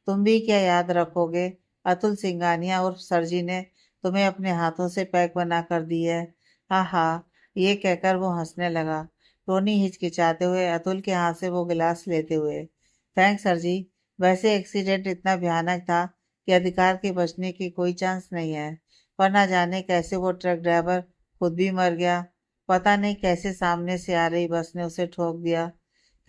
तुम भी क्या याद रखोगे? अतुल सिंघानिया उर्फ सरजी ने तुम्हें अपने हाथों से पैक बना कर दी है। हाँ हाँ, ये कहकर वो हंसने लगा। टोनी हिचकिचाते हुए अतुल के हाथ से वो गिलास लेते हुए, थैंक्स सरजी। वैसे एक्सीडेंट इतना भयानक था कि अधिकार के बचने की कोई चांस नहीं है। पर ना जाने कैसे वो ट्रक ड्राइवर खुद भी मर गया। पता नहीं कैसे सामने से आ रही बस ने उसे ठोक दिया।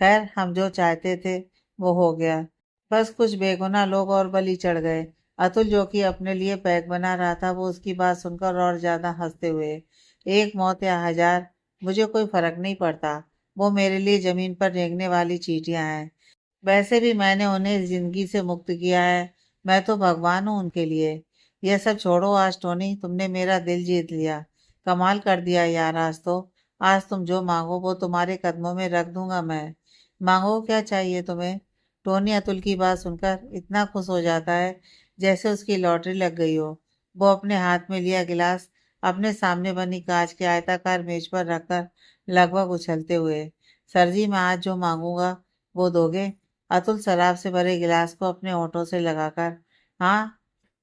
खैर, हम जो चाहते थे वो हो गया। बस कुछ बेगुनाह लोग और बलि चढ़ गए। अतुल जो कि अपने लिए पैक बना रहा था, वो उसकी बात सुनकर और ज्यादा हंसते हुए, एक मौत या हजार, मुझे कोई फर्क नहीं पड़ता। वो मेरे लिए जमीन पर रेंगने वाली चींटियां हैं। वैसे भी मैंने उन्हें इस जिंदगी से मुक्त किया है। मैं तो भगवान हूँ उनके लिए। यह सब छोड़ो, आज टोनी तुमने मेरा दिल जीत लिया। कमाल कर दिया यार आज तो। आज तुम जो मांगो वो तुम्हारे कदमों में रख दूंगा मैं। मांगो, क्या चाहिए तुम्हें? टोनी अतुल की बात सुनकर इतना खुश हो जाता है जैसे उसकी लॉटरी लग गई हो। वो अपने हाथ में लिया गिलास अपने सामने बनी कांच के आयताकार मेज पर रखकर लगभग उछलते हुए, सर जी मैं आज जो मांगूंगा वो दोगे? अतुल शराब से भरे गिलास को अपने होठों से लगाकर, हाँ,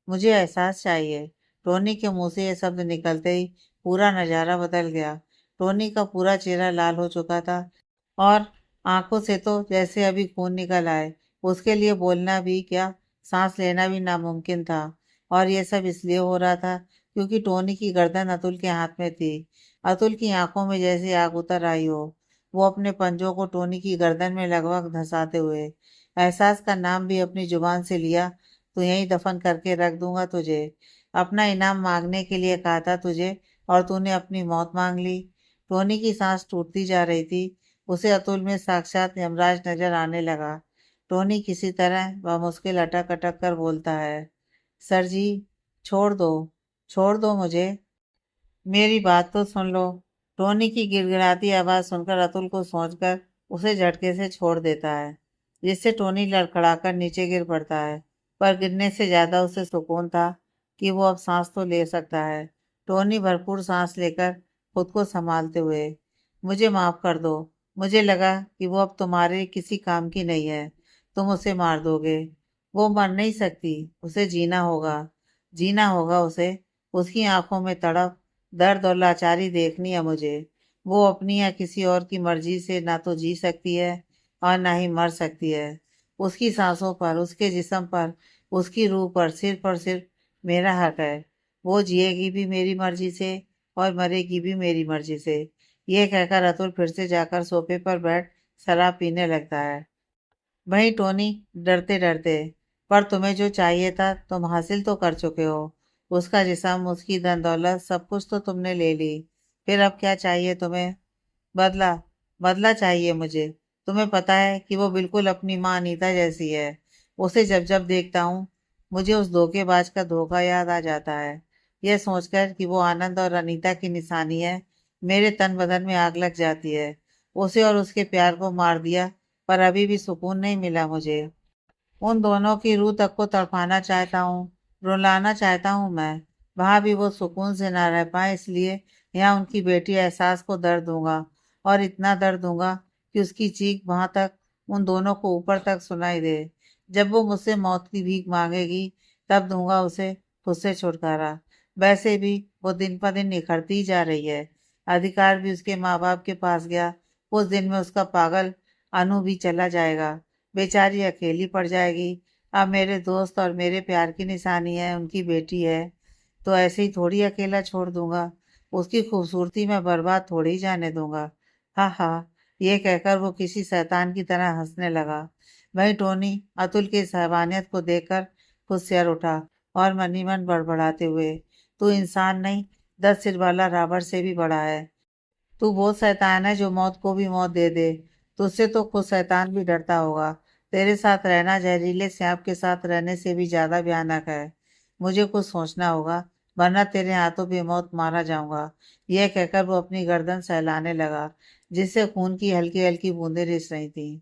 मुझे एहसास चाहिए। टोनी के मुंह से ये शब्द निकलते ही पूरा नजारा बदल गया। टोनी का पूरा चेहरा लाल हो चुका था और आंखों से तो जैसे अभी खून निकल आए। उसके लिए बोलना भी क्या, सांस लेना भी नामुमकिन था। और ये सब इसलिए हो रहा था क्योंकि टोनी की गर्दन अतुल के हाथ में थी। अतुल की आंखों में जैसे आग उतर आई हो। वो अपने पंजों को टोनी की गर्दन में लगभग धंसाते हुए, एहसास का नाम भी अपनी जुबान से लिया, तो यहीं दफन करके रख दूंगा तुझे। अपना इनाम मांगने के लिए कहा था तुझे, और तूने अपनी मौत मांग ली। टोनी की सांस टूटती जा रही थी। उसे अतुल में साक्षात यमराज नजर आने लगा। टोनी किसी तरह वह मुश्किल अटक अटक कर बोलता है, सर जी, छोड़ दो, छोड़ दो मुझे, मेरी बात तो सुन लो। टोनी की गिड़गिड़ाती आवाज सुनकर अतुल को सोचकर उसे झटके से छोड़ देता है, जिससे टोनी लड़खड़ाकर नीचे गिर पड़ता है। पर गिरने से ज्यादा उसे सुकून था कि वो अब सांस तो ले सकता है। टोनी भरपूर सांस लेकर खुद को संभालते हुए, मुझे माफ कर दो। मुझे लगा कि वो अब तुम्हारे किसी काम की नहीं है। तुम उसे मार दोगे। वो मर नहीं सकती, उसे जीना होगा। जीना होगा उसे। उसकी आंखों में तड़प, दर्द और लाचारी देखनी है मुझे। वो अपनी या किसी और की मर्जी से ना तो जी सकती है और ना ही मर सकती है। उसकी सांसों पर, उसके जिस्म पर, उसकी रूह पर सिर्फ मेरा हक है। वो जिएगी भी मेरी मर्जी से और मरेगी भी मेरी मर्जी से। ये कहकर अतुल फिर से जाकर सोफे पर बैठ शराब पीने लगता है। वहीं टोनी डरते डरते, पर तुम्हें जो चाहिए था तुम हासिल तो कर चुके हो। उसका जिस्म, उसकी धन दौलत, सब कुछ तो तुमने ले ली। फिर अब क्या चाहिए तुम्हें? बदला। बदला चाहिए मुझे। तुम्हें पता है कि वो बिल्कुल अपनी माँ अनीता जैसी है। उसे जब जब देखता हूँ मुझे उस धोखेबाज का धोखा याद आ जाता है। यह सोचकर कि वो आनंद और अनीता की निशानी है, मेरे तन बदन में आग लग जाती है। उसे और उसके प्यार को मार दिया, पर अभी भी सुकून नहीं मिला मुझे। उन दोनों की रूह तक को तड़पाना चाहता हूँ, रुलाना चाहता हूँ मैं। वहां भी वो सुकून से ना रह पाए, इसलिए यहाँ उनकी बेटी एहसास को दर्द दूंगा, और इतना दर्द दूंगा कि उसकी चीख वहां तक, उन दोनों को ऊपर तक सुनाई दे। जब वो मुझसे मौत की भीख मांगेगी, तब दूंगा उसे खुद से छुटकारा। वैसे भी वो दिन पर दिन निखरती ही जा रही है। अधिकार भी उसके माँ बाप के पास गया। उस दिन में उसका पागल अनु भी चला जाएगा। बेचारी अकेली पड़ जाएगी। अब मेरे दोस्त और मेरे प्यार की निशानी है, उनकी बेटी है, तो ऐसे ही थोड़ी अकेला छोड़ दूंगा। उसकी खूबसूरती मैं बर्बाद थोड़ी जाने दूंगा। हा हा। ये कहकर वो किसी शैतान की तरह हंसने लगा। वहीं टोनी अतुल की इस हैवानियत को देखकर खुद सिर उठा और मन ही मन बड़बड़ाते हुए, तू इंसान नहीं, 10 सिर वाला रावण से भी बड़ा है। तू वो शैतान है जो मौत को भी मौत दे दे। तुझसे तो खुद शैतान भी डरता होगा। तेरे साथ रहना जहरीले सांप के साथ रहने से भी ज्यादा भयानक है। मुझे कुछ सोचना होगा, वरना तेरे हाथों बेमौत मारा जाऊंगा। यह कहकर वो अपनी गर्दन सहलाने लगा, जिससे खून की हल्की हल्की बूंदें रिस रही थी।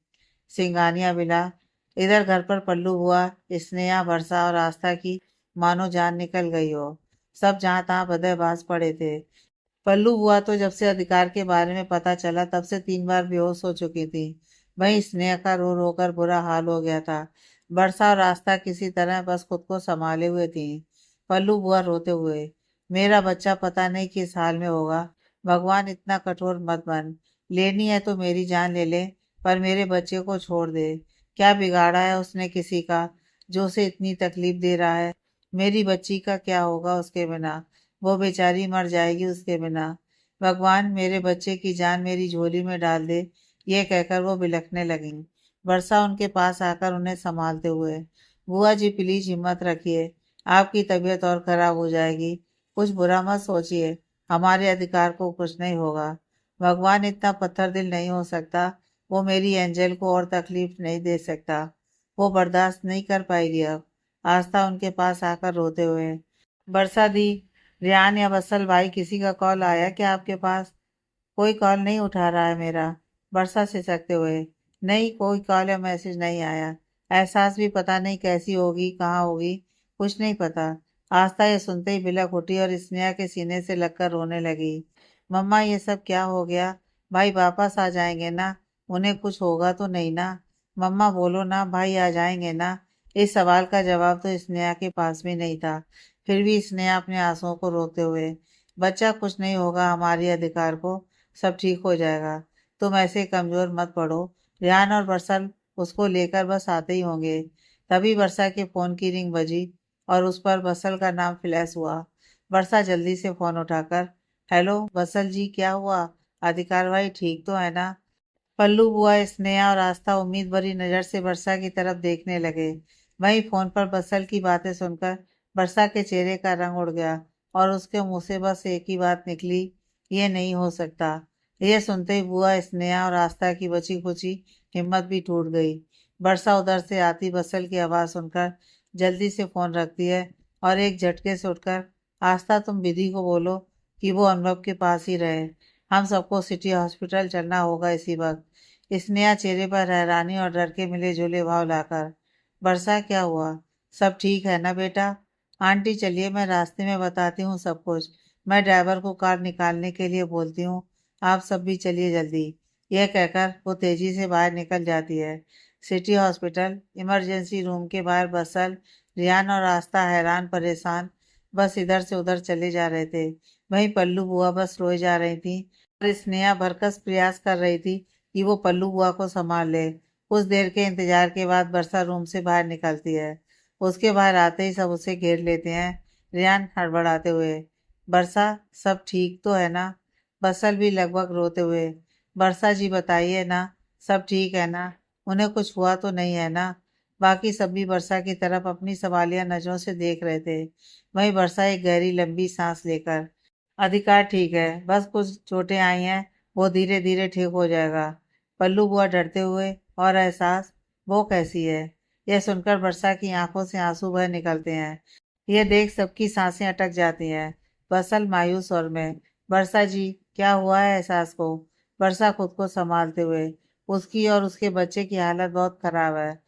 सिंगानिया मिला। इधर घर पर पल्लू हुआ, स्नेहा, वर्षा और आस्था की मानो जान निकल गई हो। सब जहां तहां बदहवास पड़े थे। पल्लू हुआ तो जब से अधिकार के बारे में पता चला तब से 3 बार बेहोश हो चुकी थी। वहीं स्नेहा का रो रो कर बुरा हाल हो गया था। वर्षा और आस्था किसी तरह बस खुद को संभाले हुए थी। पल्लू बुआ रोते हुए, मेरा बच्चा पता नहीं किस हाल में होगा। भगवान इतना कठोर मत बन। लेनी है तो मेरी जान ले ले, पर मेरे बच्चे को छोड़ दे। क्या बिगाड़ा है उसने किसी का, जो उसे इतनी तकलीफ दे रहा है। मेरी बच्ची का क्या होगा उसके बिना। वो बेचारी मर जाएगी उसके बिना। भगवान, मेरे बच्चे की जान मेरी झोली में डाल दे। ये कहकर वो बिलखने लगी। वर्षा उनके पास आकर उन्हें संभालते हुए, बुआ जी प्लीज हिम्मत रखिए, आपकी तबीयत और खराब हो जाएगी। कुछ बुरा मत सोचिए, हमारे अधिकार को कुछ नहीं होगा। भगवान इतना पत्थर दिल नहीं हो सकता। वो मेरी एंजल को और तकलीफ नहीं दे सकता। वो बर्दाश्त नहीं कर पाएगी अब। आस्था उनके पास आकर रोते हुए, बरसा दी, रियान या बसल भाई किसी का कॉल आया क्या आपके पास? कोई कॉल नहीं उठा रहा है मेरा। वर्षा सिसकते हुए, नहीं कोई कॉल या मैसेज नहीं आया। एहसास भी पता नहीं कैसी होगी, कहाँ होगी, कुछ नहीं पता। आस्था ये सुनते ही बिलक उठी और स्नेहा के सीने से लगकर रोने लगी। मम्मा ये सब क्या हो गया? भाई वापस आ जाएंगे ना? उन्हें कुछ होगा तो नहीं ना? मम्मा बोलो ना, भाई आ जाएंगे ना? इस सवाल का जवाब तो स्नेहा के पास भी नहीं था। फिर भी स्नेहा अपने आंसुओं को रोकते हुए, बच्चा कुछ नहीं होगा, हमारे अधिकार को सब ठीक हो जाएगा। तुम ऐसे कमजोर मत पड़ो। रेहान और वर्षा उसको लेकर बस आते ही होंगे। तभी वर्षा के फोन की रिंग बजी और उस पर बसल का नाम फ्लैश हुआ। वर्षा जल्दी से फोन उठाकर, हेलो बसल जी, क्या हुआ? अधिकार भाई ठीक तो है ना? पल्लू बुआ, स्नेहा और आस्था उम्मीद भरी नजर से वर्षा की तरफ देखने लगे। वहीं फोन पर बसल की बातें सुनकर वर्षा के चेहरे का रंग उड़ गया और उसके मुंह से बस एक ही बात निकली, ये नहीं हो सकता। यह सुनते ही बुआ, स्नेहा और आस्था की बची खुची हिम्मत भी टूट गई। वर्षा उधर से आती बसल की आवाज सुनकर जल्दी से फोन रखती है और एक झटके से उठकर, आस्था तुम विधि को बोलो कि वो अनुभव के पास ही रहे। हम सबको सिटी हॉस्पिटल चलना होगा इसी वक्त। स्नेहा चेहरे पर हैरानी और डर के मिले जुले भाव लाकर, वर्षा क्या हुआ? सब ठीक है ना बेटा? आंटी चलिए, मैं रास्ते में बताती हूँ सब कुछ। मैं ड्राइवर को कार निकालने के लिए बोलती हूँ। आप सब भी चलिए जल्दी। यह कहकर वो तेजी से बाहर निकल जाती है। सिटी हॉस्पिटल इमरजेंसी रूम के बाहर बसल, रियान और आस्था हैरान परेशान बस इधर से उधर चले जा रहे थे। वहीं पल्लू बुआ बस रोए जा रही थी और स्नेहा भरकस प्रयास कर रही थी कि वो पल्लू बुआ को संभाल ले। कुछ देर के इंतजार के बाद बरसा रूम से बाहर निकलती है। उसके बाहर आते ही सब उसे घेर लेते हैं, रियान हड़बड़ाते हुए, बरसा सब ठीक तो है ना? बसल भी लगभग रोते हुए, बरसा जी बताइए ना, सब ठीक है ना? उन्हें कुछ हुआ तो नहीं है ना? बाकी सब भी वर्षा की तरफ अपनी सवालिया नजरों से देख रहे थे। वहीं वर्षा एक गहरी लंबी सांस लेकर, अधिकार ठीक है, बस कुछ चोटें आई हैं, वो धीरे धीरे ठीक हो जाएगा। पल्लू बुआ डरते हुए, और एहसास, वो कैसी है? यह सुनकर वर्षा की आंखों से आंसू बह निकलते हैं। यह देख सबकी सांसें अटक जाती हैं। बसल मायूस स्वर में, वर्षा जी क्या हुआ है एहसास को? वर्षा खुद को संभालते हुए, उसकी और उसके बच्चे की हालत बहुत खराब है।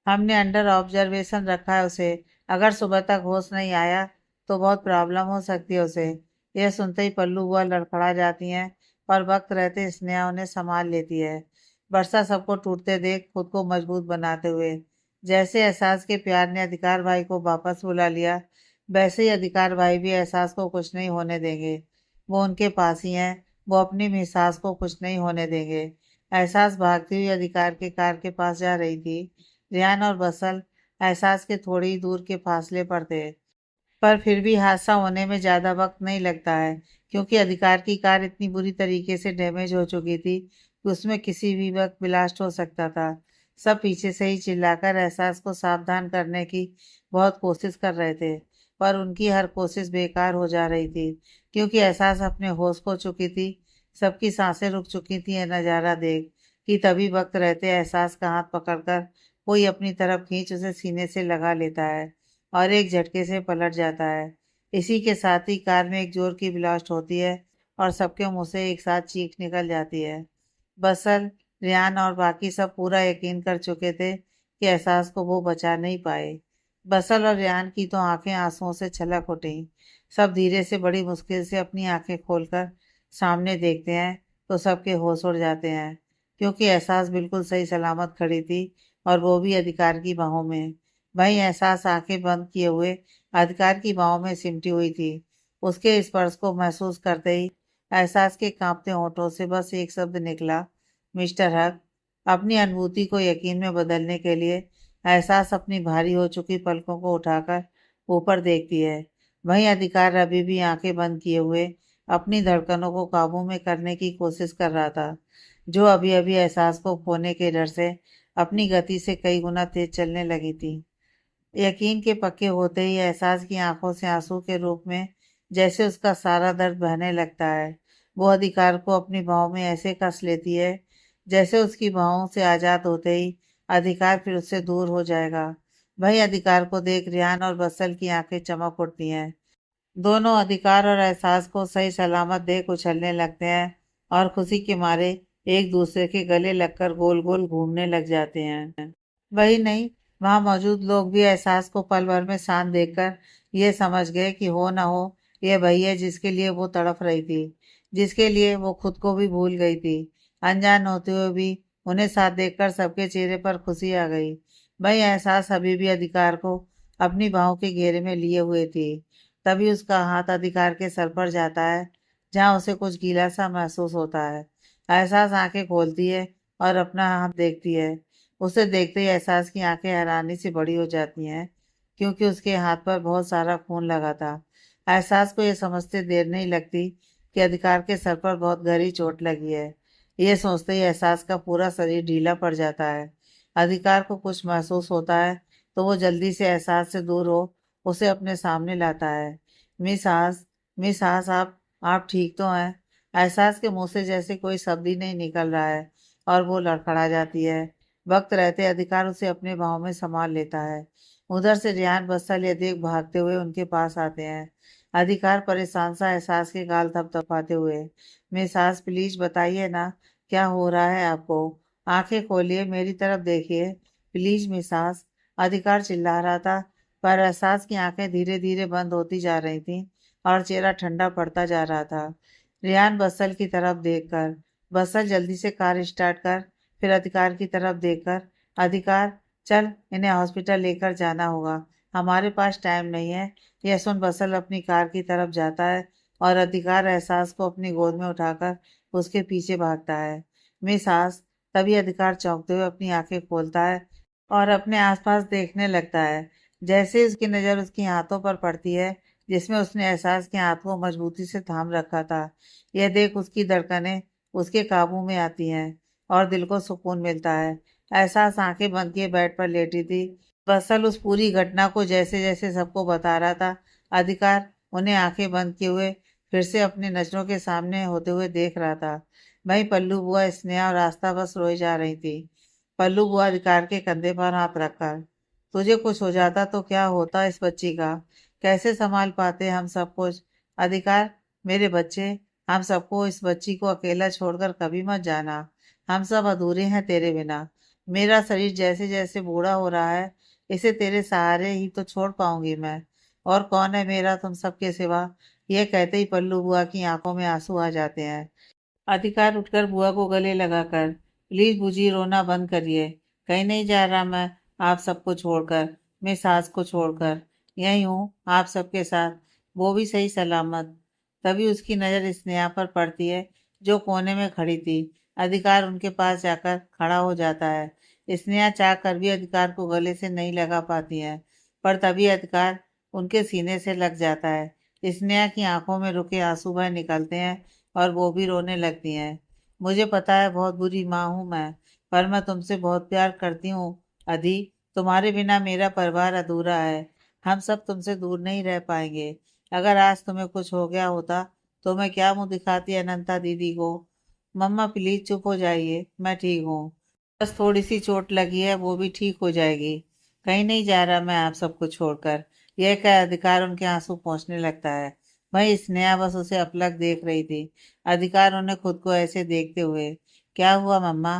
हमने अंडर ऑब्जर्वेशन रखा है उसे। अगर सुबह तक होश नहीं आया तो बहुत प्रॉब्लम हो सकती है उसे। यह सुनते ही पल्लू बुआ लड़खड़ा जाती हैं, पर वक्त रहते स्नेहा उन्हें संभाल लेती है। वर्षा सबको टूटते देख खुद को मजबूत बनाते हुए, जैसे एहसास के प्यार ने अधिकार भाई को वापस बुला लिया, वैसे ही अधिकार भाई भी एहसास को कुछ नहीं होने देंगे। वो उनके पास ही हैं, वो अपनी मिसास को कुछ नहीं होने देंगे। एहसास भागती हुई अधिकार के कार के पास जा रही थी। रेहान और बसल एहसास के थोड़ी ही दूर के फासले पर थे, पर फिर भी हादसा होने में ज्यादा वक्त नहीं लगता है। क्योंकि अधिकार की कार इतनी बुरी तरीके से डैमेज हो चुकी थी कि उसमें किसी भी वक्त ब्लास्ट हो सकता था। सब पीछे से ही चिल्लाकर एहसास को सावधान करने की बहुत कोशिश कर रहे थे, पर उनकी हर कोशिश बेकार हो जा रही थी, क्योंकि एहसास अपने होश खो चुकी थी। सबकी सांसें रुक चुकी थी यह नज़ारा देख कि तभी वक्त रहते एहसास का हाथ पकड़कर कोई अपनी तरफ खींच उसे सीने से लगा लेता है और एक झटके से पलट जाता है। इसी के साथ ही कार में एक जोर की ब्लास्ट होती है और सबके मुंह से एक साथ चीख निकल जाती है। बसल, रियान और बाकी सब पूरा यकीन कर चुके थे कि एहसास को वो बचा नहीं पाए। बसल और रियान की तो आंखें आंसुओं से छलक उठी। सब धीरे से बड़ी मुश्किल से अपनी आंखें खोलकर सामने देखते हैं तो सबके होश उड़ जाते हैं, क्योंकि एहसास बिल्कुल सही सलामत खड़ी थी और वो भी अधिकार की बाहों में। वहीं एहसास आंखें बंद किए हुए अधिकार की बाहों में सिमटी हुई थी। उसके स्पर्श को महसूस करते ही एहसास के कांपते होठों से बस एक शब्द निकला, मिस्टर हक। अपनी अनुभूति को यकीन में बदलने के लिए एहसास अपनी भारी हो चुकी पलकों को उठाकर ऊपर देखती है। वहीं अधिकार अभी भी आंखें बंद किए हुए अपनी धड़कनों को काबू में करने की कोशिश कर रहा था, जो अभी अभी एहसास को खोने के डर से अपनी गति से कई गुना तेज चलने लगी थी। यकीन के पक्के होते ही एहसास की आंखों से आंसू के रूप में जैसे उसका सारा दर्द बहने लगता है। वो अधिकार को अपनी बाहों में ऐसे कस लेती है जैसे उसकी बाहों से आजाद होते ही अधिकार फिर उससे दूर हो जाएगा। वही अधिकार को देख रियान और बसल की आंखें चमक उठती हैं। दोनों अधिकार और एहसास को सही सलामत देख उछलने लगते हैं और खुशी के मारे एक दूसरे के गले लगकर गोल गोल घूमने लग जाते हैं। वही नहीं, वहां मौजूद लोग भी एहसास को पल भर में शांत देखकर ये समझ गए कि हो ना हो ये वही है जिसके लिए वो तड़प रही थी, जिसके लिए वो खुद को भी भूल गई थी। अनजान होते हुए भी उन्हें साथ देखकर सबके चेहरे पर खुशी आ गई। वही एहसास अभी भी अधिकार को अपनी बाहों के घेरे में लिए हुए थी। तभी उसका हाथ अधिकार के सर पर जाता है, जहाँ उसे कुछ गीला सा महसूस होता है। एहसास आंखें खोलती है और अपना हाथ देखती है। उसे देखते ही एहसास की आंखें हैरानी से बड़ी हो जाती हैं, क्योंकि उसके हाथ पर बहुत सारा खून लगा था। एहसास को यह समझते देर नहीं लगती कि अधिकार के सर पर बहुत गहरी चोट लगी है। ये सोचते ही एहसास का पूरा शरीर ढीला पड़ जाता है। अधिकार को कुछ महसूस होता है तो वो जल्दी से एहसास से दूर हो उसे अपने सामने लाता है। मिस हास, मिस हास, आप ठीक तो हैं? एहसास के मुंह से जैसे कोई शब्द ही नहीं निकल रहा है और वो लड़खड़ा जाती है। वक्त रहते अधिकार उसे अपने बाहों में संभाल लेता है। उधर से रियान बस्सल ये देख भागते हुए उनके पास आते हैं। अधिकार परेशान सा एहसास के गाल थपथपाते हुए, मिस हास प्लीज बताइए ना, क्या हो रहा है आपको? आंखें खोलिए, मेरी तरफ देखिए, प्लीज मिस हास। अधिकार चिल्ला रहा था, पर एहसास की आंखें धीरे धीरे बंद होती जा रही थीं और चेहरा ठंडा पड़ता जा रहा था। रियान बस्सल की तरफ देखकर, बस्सल जल्दी से कार स्टार्ट कर, फिर अधिकार की तरफ देखकर, अधिकार चल इन्हें हॉस्पिटल लेकर जाना होगा, हमारे पास टाइम नहीं है। यह सुन बस्सल अपनी कार की तरफ जाता है और अधिकार एहसास को अपनी गोद में उठाकर उसके पीछे भागता है। मिस हास, तभी अधिकार चौंकते हुए अपनी आंखें खोलता है और अपने आसपास देखने लगता है। जैसे ही उसकी नज़र उसके हाथों पर पड़ती है जिसमें उसने एहसास के हाथ को मजबूती से थाम रखा था, यह देख उसकी धड़कनें उसके काबू में आती हैं और दिल को सुकून मिलता है। एहसास आंखें बंद किए बेड पर लेटी थी। बसल उस पूरी घटना को जैसे जैसे सबको बता रहा था, अधिकार उन्हें आंखें बंद किए हुए फिर से अपनी नजरों के सामने होते हुए देख रहा था। वहीं पल्लू बुआ, स्नेहा और आस्था बस रोई जा रही थी। पल्लू बुआ अधिकार के कंधे पर हाथ रखकर, तुझे कुछ हो जाता तो क्या होता इस बच्ची का? कैसे संभाल पाते हम सब कुछ? अधिकार, मेरे बच्चे, हम सबको इस बच्ची को अकेला छोड़कर कभी मत जाना। हम सब अधूरे हैं तेरे बिना। मेरा शरीर जैसे जैसे बूढ़ा हो रहा है, इसे तेरे सहारे ही तो छोड़ पाऊंगी मैं। और कौन है मेरा तुम सबके सिवा? यह कहते ही पल्लू बुआ की आंखों में आंसू आ जाते हैं। अधिकार उठकर बुआ को गले लगाकर, प्लीज बूजी रोना बंद करिए, कहीं नहीं जा रहा मैं आप सबको छोड़कर, मैं सास को छोड़कर यही हूँ आप सबके साथ, वो भी सही सलामत। तभी उसकी नज़र स्नेहा पर पड़ती है जो कोने में खड़ी थी। अधिकार उनके पास जाकर खड़ा हो जाता है। स्नेहा चाह कर भी अधिकार को गले से नहीं लगा पाती है, पर तभी अधिकार उनके सीने से लग जाता है। स्नेहा की आंखों में रुके आंसू भर निकलते हैं और वो भी रोने लगती हैं। मुझे पता है बहुत बुरी माँ हूँ मैं, पर मैं तुमसे बहुत प्यार करती हूँ अधी। तुम्हारे बिना मेरा परिवार अधूरा है। हम सब तुमसे दूर नहीं रह पाएंगे। अगर आज तुम्हें कुछ हो गया होता तो मैं क्या मुंह दिखाती अनंता दीदी को। मम्मा प्लीज चुप हो जाइए, मैं ठीक हूँ। बस थोड़ी सी चोट लगी है, वो भी ठीक हो जाएगी। कहीं नहीं जा रहा मैं आप सबको छोड़कर। यह क्या अधिकार उनके आंसू पहुंचने लगता है। वही स्नेहा बस उसे अपलक देख रही थी। अधिकार उन्हें खुद को ऐसे देखते हुए। क्या हुआ मम्मा?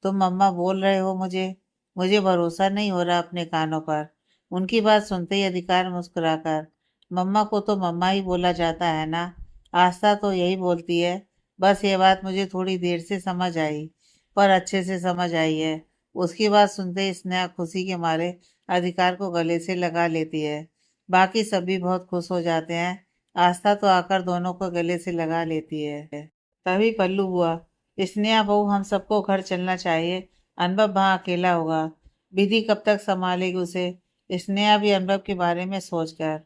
तुम मम्मा बोल रहे हो मुझे? मुझे भरोसा नहीं हो रहा अपने कानों पर। उनकी बात सुनते ही अधिकार मुस्कुराकर, मम्मा को तो मम्मा ही बोला जाता है ना। आस्था तो यही बोलती है। बस ये बात मुझे थोड़ी देर से समझ आई, पर अच्छे से समझ आई है। उसकी बात सुनते ही स्नेहा खुशी के मारे अधिकार को गले से लगा लेती है। बाकी सभी बहुत खुश हो जाते हैं। आस्था तो आकर दोनों को गले से लगा लेती है। तभी पल्लू हुआ, स्नेहा बहू हम सबको घर चलना चाहिए। अनुभव वहाँ अकेला होगा। विधि कब तक संभालेगी उसे? स्नेहा भी अनुभव के बारे में सोचकर,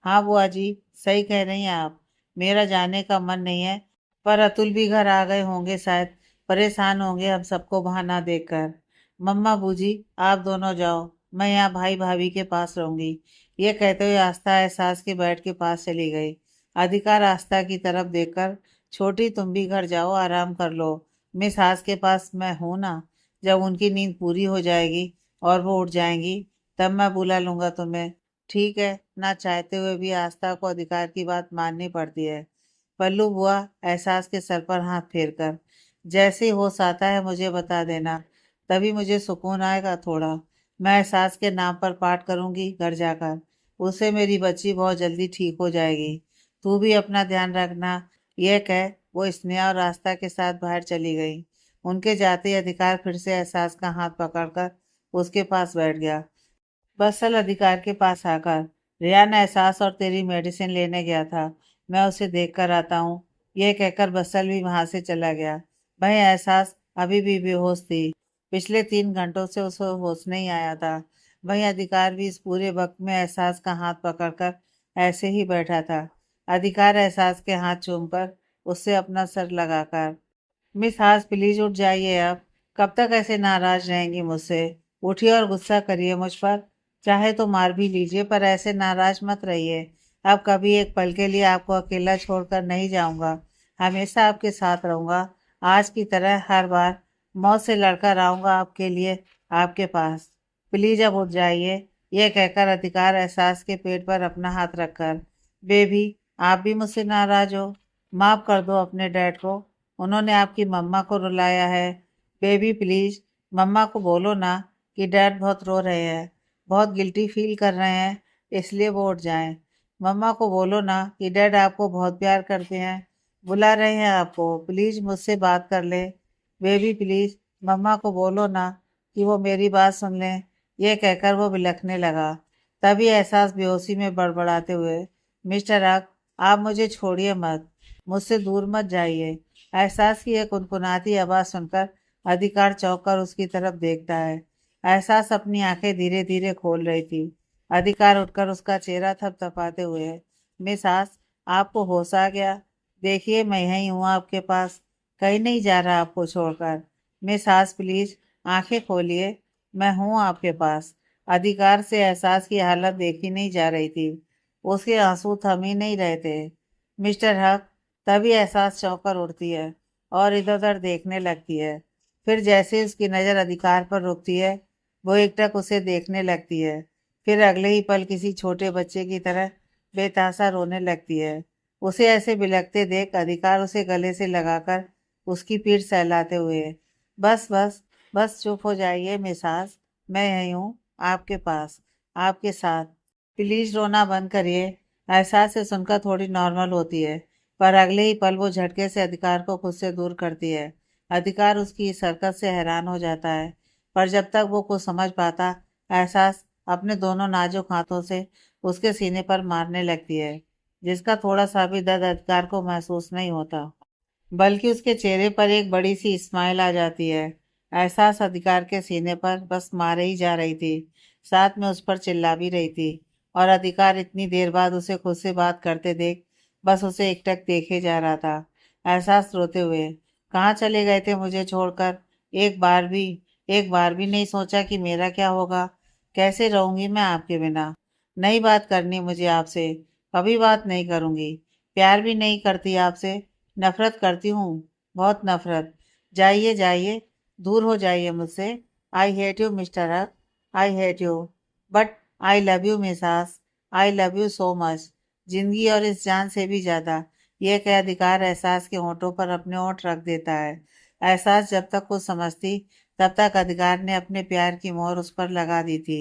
हाँ बुआ जी, सही कह रही हैं आप। मेरा जाने का मन नहीं है, पर अतुल भी घर आ गए होंगे शायद। परेशान होंगे हम सबको वहां ना देखकर। मम्मा बूजी, आप दोनों जाओ, मैं यहाँ भाई भाभी के पास रहूंगी। ये कहते हुए आस्था एहसास के बेड के पास चली गई। अधिकार आस्था की तरफ देखकर, छोटी तुम भी घर जाओ, आराम कर लो। मिस हास के पास मैं हूं ना। जब उनकी नींद पूरी हो जाएगी और वो उठ जाएंगी, तब मैं बुला लूंगा तुम्हें। ठीक है ना। चाहते हुए भी आस्था को अधिकार की बात माननी पड़ती है। पल्लू बुआ एहसास के सर पर हाथ फेर कर, जैसे ही होश आता है मुझे बता देना, तभी मुझे सुकून आएगा थोड़ा। मैं एहसास के नाम पर पाठ करूंगी घर जाकर। उससे मेरी बच्ची बहुत जल्दी ठीक हो जाएगी। तू भी अपना ध्यान रखना। यह कह वो स्नेहा और आस्था के साथ बाहर चली गई। उनके जाते ही अधिकार फिर से एहसास का हाथ पकड़कर उसके पास बैठ गया। बसल अधिकार के पास आकर, रेयान एहसास और तेरी मेडिसिन लेने गया था, मैं उसे देख कर आता हूँ। यह कहकर बसल भी वहां से चला गया। वह एहसास अभी भी बेहोश थी। पिछले 3 घंटों से उसे होश नहीं आया था। वही अधिकार भी इस पूरे वक्त में एहसास का हाथ पकड़कर ऐसे ही बैठा था। अधिकार एहसास के हाथ चूमकर उससे अपना सर लगाकर, मिस हास प्लीज उठ जाइए अब। कब तक ऐसे नाराज रहेंगी मुझसे? उठिए और गुस्सा करिए मुझ पर। चाहे तो मार भी लीजिए, पर ऐसे नाराज मत रहिए। अब कभी एक पल के लिए आपको अकेला छोड़कर नहीं जाऊंगा। हमेशा आपके साथ रहूंगा। आज की तरह हर बार मौत से लड़कर आऊंगा आपके लिए, आपके पास। प्लीज अब उठ जाइए। यह कहकर अधिकार एहसास के पेट पर अपना हाथ रखकर, बेबी, आप भी मुझसे नाराज हो? माफ कर दो अपने डैड को। उन्होंने आपकी मम्मा को रुलाया है। बेबी प्लीज, मम्मा को बोलो ना कि डैड बहुत रो रहे हैं, बहुत गिल्टी फील कर रहे हैं, इसलिए वो उठ जाएं। मम्मा को बोलो ना कि डैड आपको बहुत प्यार करते हैं, बुला रहे हैं आपको, प्लीज मुझसे बात कर ले। बेबी प्लीज, मम्मा को बोलो ना कि वो मेरी बात सुन लें। यह कहकर वो बिलखने लगा। तभी एहसास बेहोशी में बड़बड़ाते हुए, मिस्टर हक, आप मुझे छोड़िए मत, मुझसे दूर मत जाइए। एहसास की एक कुनकुनाती आवाज सुनकर अधिकार चौंक कर उसकी तरफ देखता है। एहसास अपनी आंखें धीरे धीरे खोल रही थी। अधिकार उठकर उसका चेहरा थपथपाते हुए, मिस हास, आपको होश आ गया? देखिए मैं यहीं हूँ आपके पास, कहीं नहीं जा रहा आपको छोड़कर। मिस हास प्लीज आंखें खोलिए, मैं हूँ आपके पास। अधिकार से एहसास की हालत देखी नहीं जा रही थी। उसके आंसू थम ही नहीं रहे थे। मिस्टर हक, तभी एहसास चौंक कर उठती है और इधर उधर देखने लगती है। फिर जैसे उसकी नज़र अधिकार पर रुकती है, वो एकटक उसे देखने लगती है। फिर अगले ही पल किसी छोटे बच्चे की तरह बेतहाशा रोने लगती है। उसे ऐसे बिलखते देख अधिकार उसे गले से लगाकर उसकी पीठ सहलाते हुए, बस बस, बस चुप हो जाइए मिस हास, मैं यही हूँ आपके पास, आपके साथ। प्लीज रोना बंद करिए। एहसास से सुनकर थोड़ी नॉर्मल होती है, पर अगले ही पल वो झटके से अधिकार को खुद से दूर करती है। अधिकार उसकी इस हरकत से हैरान हो जाता है, पर जब तक वो कुछ समझ पाता, एहसास अपने दोनों नाजुक हाथों से उसके सीने पर मारने लगती है, जिसका थोड़ा सा भी दर्द अधिकार को महसूस नहीं होता, बल्कि उसके चेहरे पर एक बड़ी सी स्माइल आ जाती है। एहसास अधिकार के सीने पर बस मारे ही जा रही थी, साथ में उस पर चिल्ला भी रही थी, और अधिकार इतनी देर बाद उसे खुद से बात करते देख बस उसे एकटक देखे जा रहा था। एहसास रोते हुए, कहाँ चले गए थे मुझे छोड़कर? एक बार भी एक बार भी नहीं सोचा कि मेरा क्या होगा? कैसे रहूंगी मैं आपके बिना? नहीं बात करनी मुझे आपसे, कभी बात नहीं करूंगी। प्यार भी नहीं करती आपसे, नफरत करती हूँ, बहुत नफरत। जाइए जाइए, दूर हो जाइए मुझसे। आई hate you mister Haq, I hate you, but I love you missus, I love you so much, जिंदगी और इस जान से भी ज्यादा। यह कह अधिकार एहसास के होंठों पर अपने होंठ रख देता है। एहसास जब तक कुछ समझती तब तक अधिकार ने अपने प्यार की मोहर उस पर लगा दी थी।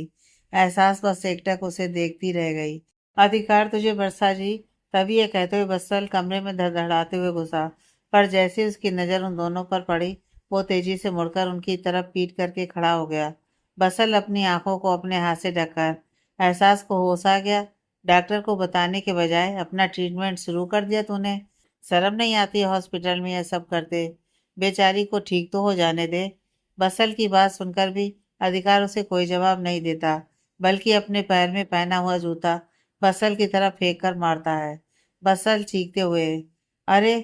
एहसास बस एकटक उसे देखती रह गई। अधिकार तुझे वर्षा जी, तभी ये कहते हुए बस्सल कमरे में धड़धड़ाते हुए घुसा। पर जैसे उसकी नजर उन दोनों पर पड़ी, वो तेजी से मुड़कर उनकी तरफ पीट करके खड़ा हो गया। बसल अपनी आंखों को अपने हाथ से ढककर, एहसास को होश आ गया। डॉक्टर को बताने के बजाय अपना ट्रीटमेंट शुरू कर दिया तूने। शर्म नहीं आती हॉस्पिटल में यह सब करते? बेचारी को ठीक तो हो जाने दे। बसल की बात सुनकर भी अधिकार उसे कोई जवाब नहीं देता, बल्कि अपने पैर में पहना हुआ जूता बसल की तरफ फेंक कर मारता है। बसल चीखते हुए, अरे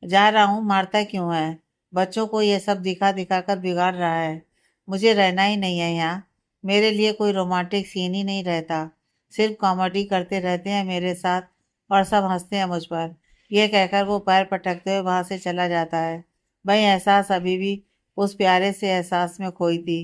जा रहा हूँ, मारता क्यों है? बच्चों को ये सब दिखा दिखा कर बिगाड़ रहा है। मुझे रहना ही नहीं है यहाँ। मेरे लिए कोई रोमांटिक सीन ही नहीं रहता। सिर्फ कॉमेडी करते रहते हैं मेरे साथ और सब हंसते हैं मुझ पर। यह कहकर वो पैर पटकते हुए वहां से चला जाता है। वही एहसास अभी भी उस प्यारे से एहसास में खोई थी।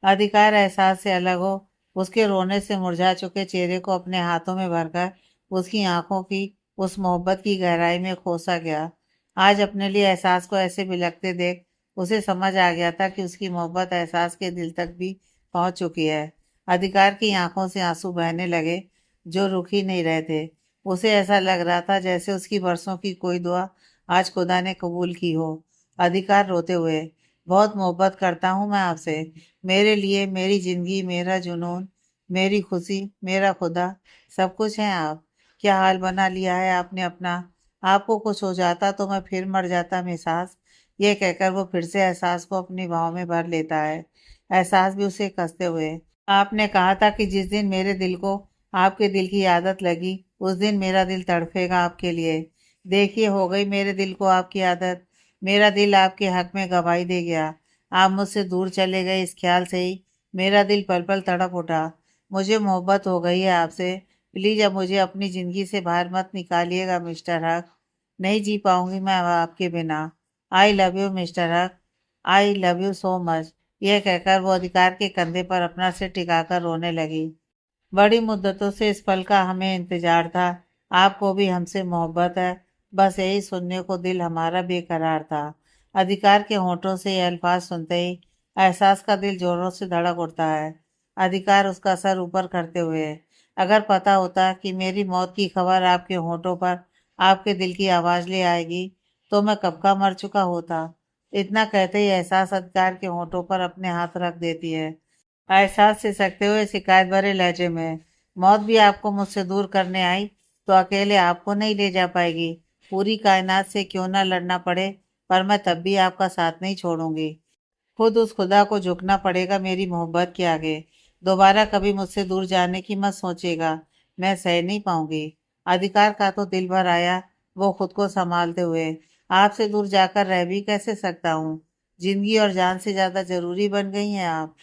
अधिकार एहसास से अलग हो, उसके रोने से मुरझा चुके चेहरे को अपने हाथों में भरकर उसकी आंखों की उस मोहब्बत की गहराई में खोसा गया। आज अपने लिए एहसास को ऐसे बिलखते देख उसे समझ आ गया था कि उसकी मोहब्बत एहसास के दिल तक भी पहुंच चुकी है। अधिकार की आंखों से आंसू बहने लगे, जो रुक ही नहीं रहे थे। उसे ऐसा लग रहा था जैसे उसकी बरसों की कोई दुआ आज खुदा ने कबूल की हो। अधिकार रोते हुए, बहुत मोहब्बत करता हूँ मैं आपसे। मेरे लिए मेरी जिंदगी, मेरा जुनून, मेरी खुशी, मेरा खुदा, सब कुछ है आप। क्या हाल बना लिया है आपने अपना। आपको कुछ हो जाता तो मैं फिर मर जाता मिसास। ये कहकर वो फिर से एहसास को अपनी बाहों में भर लेता है। एहसास भी उसे कसते हुए, आपने कहा था कि जिस दिन मेरे दिल को आपके दिल की आदत लगी उस दिन मेरा दिल तड़फेगा आपके लिए। देखिए हो गई मेरे दिल को आपकी आदत। मेरा दिल आपके हक में गवाही दे गया। आप मुझसे दूर चले गए इस ख्याल से ही मेरा दिल पल पल तड़प उठा। मुझे मोहब्बत हो गई है आपसे। प्लीज अब मुझे अपनी जिंदगी से बाहर मत निकालिएगा मिस्टर हक। नहीं जी पाऊंगी मैं अब आपके बिना। आई love you mister Haq, I love you so much. यह कहकर वो अधिकार के कंधे पर अपना सिर टिकाकर रोने लगी। बड़ी मुद्दतों से इस पल का हमें इंतजार था। आपको भी हमसे मोहब्बत है, बस यही सुनने को दिल हमारा बेकरार था। अधिकार के होंठों से ये अल्फाज सुनते ही एहसास का दिल जोरों से धड़क उठता है। अधिकार उसका सर ऊपर करते हुए, अगर पता होता कि मेरी मौत की खबर आपके होंठों पर आपके दिल की आवाज ले आएगी तो मैं कब का मर चुका होता। इतना कहते ही एहसास अधिकार के होंठों पर अपने हाथ रख देती है। एहसास से सकते हुए शिकायत भरे लहजे में, मौत भी आपको मुझसे दूर करने आई तो अकेले आपको नहीं ले जा पाएगी। पूरी कायनात से क्यों ना लड़ना पड़े, पर मैं तब भी आपका साथ नहीं छोड़ूंगी। खुद उस खुदा को झुकना पड़ेगा मेरी मोहब्बत के आगे। दोबारा कभी मुझसे दूर जाने की मत सोचेगा, मैं सह नहीं पाऊंगी। अधिकार का तो दिल भर आया वो खुद को संभालते हुए, आपसे दूर जाकर रह भी कैसे सकता हूँ। जिंदगी और जान से ज्यादा जरूरी बन गई हैं आप।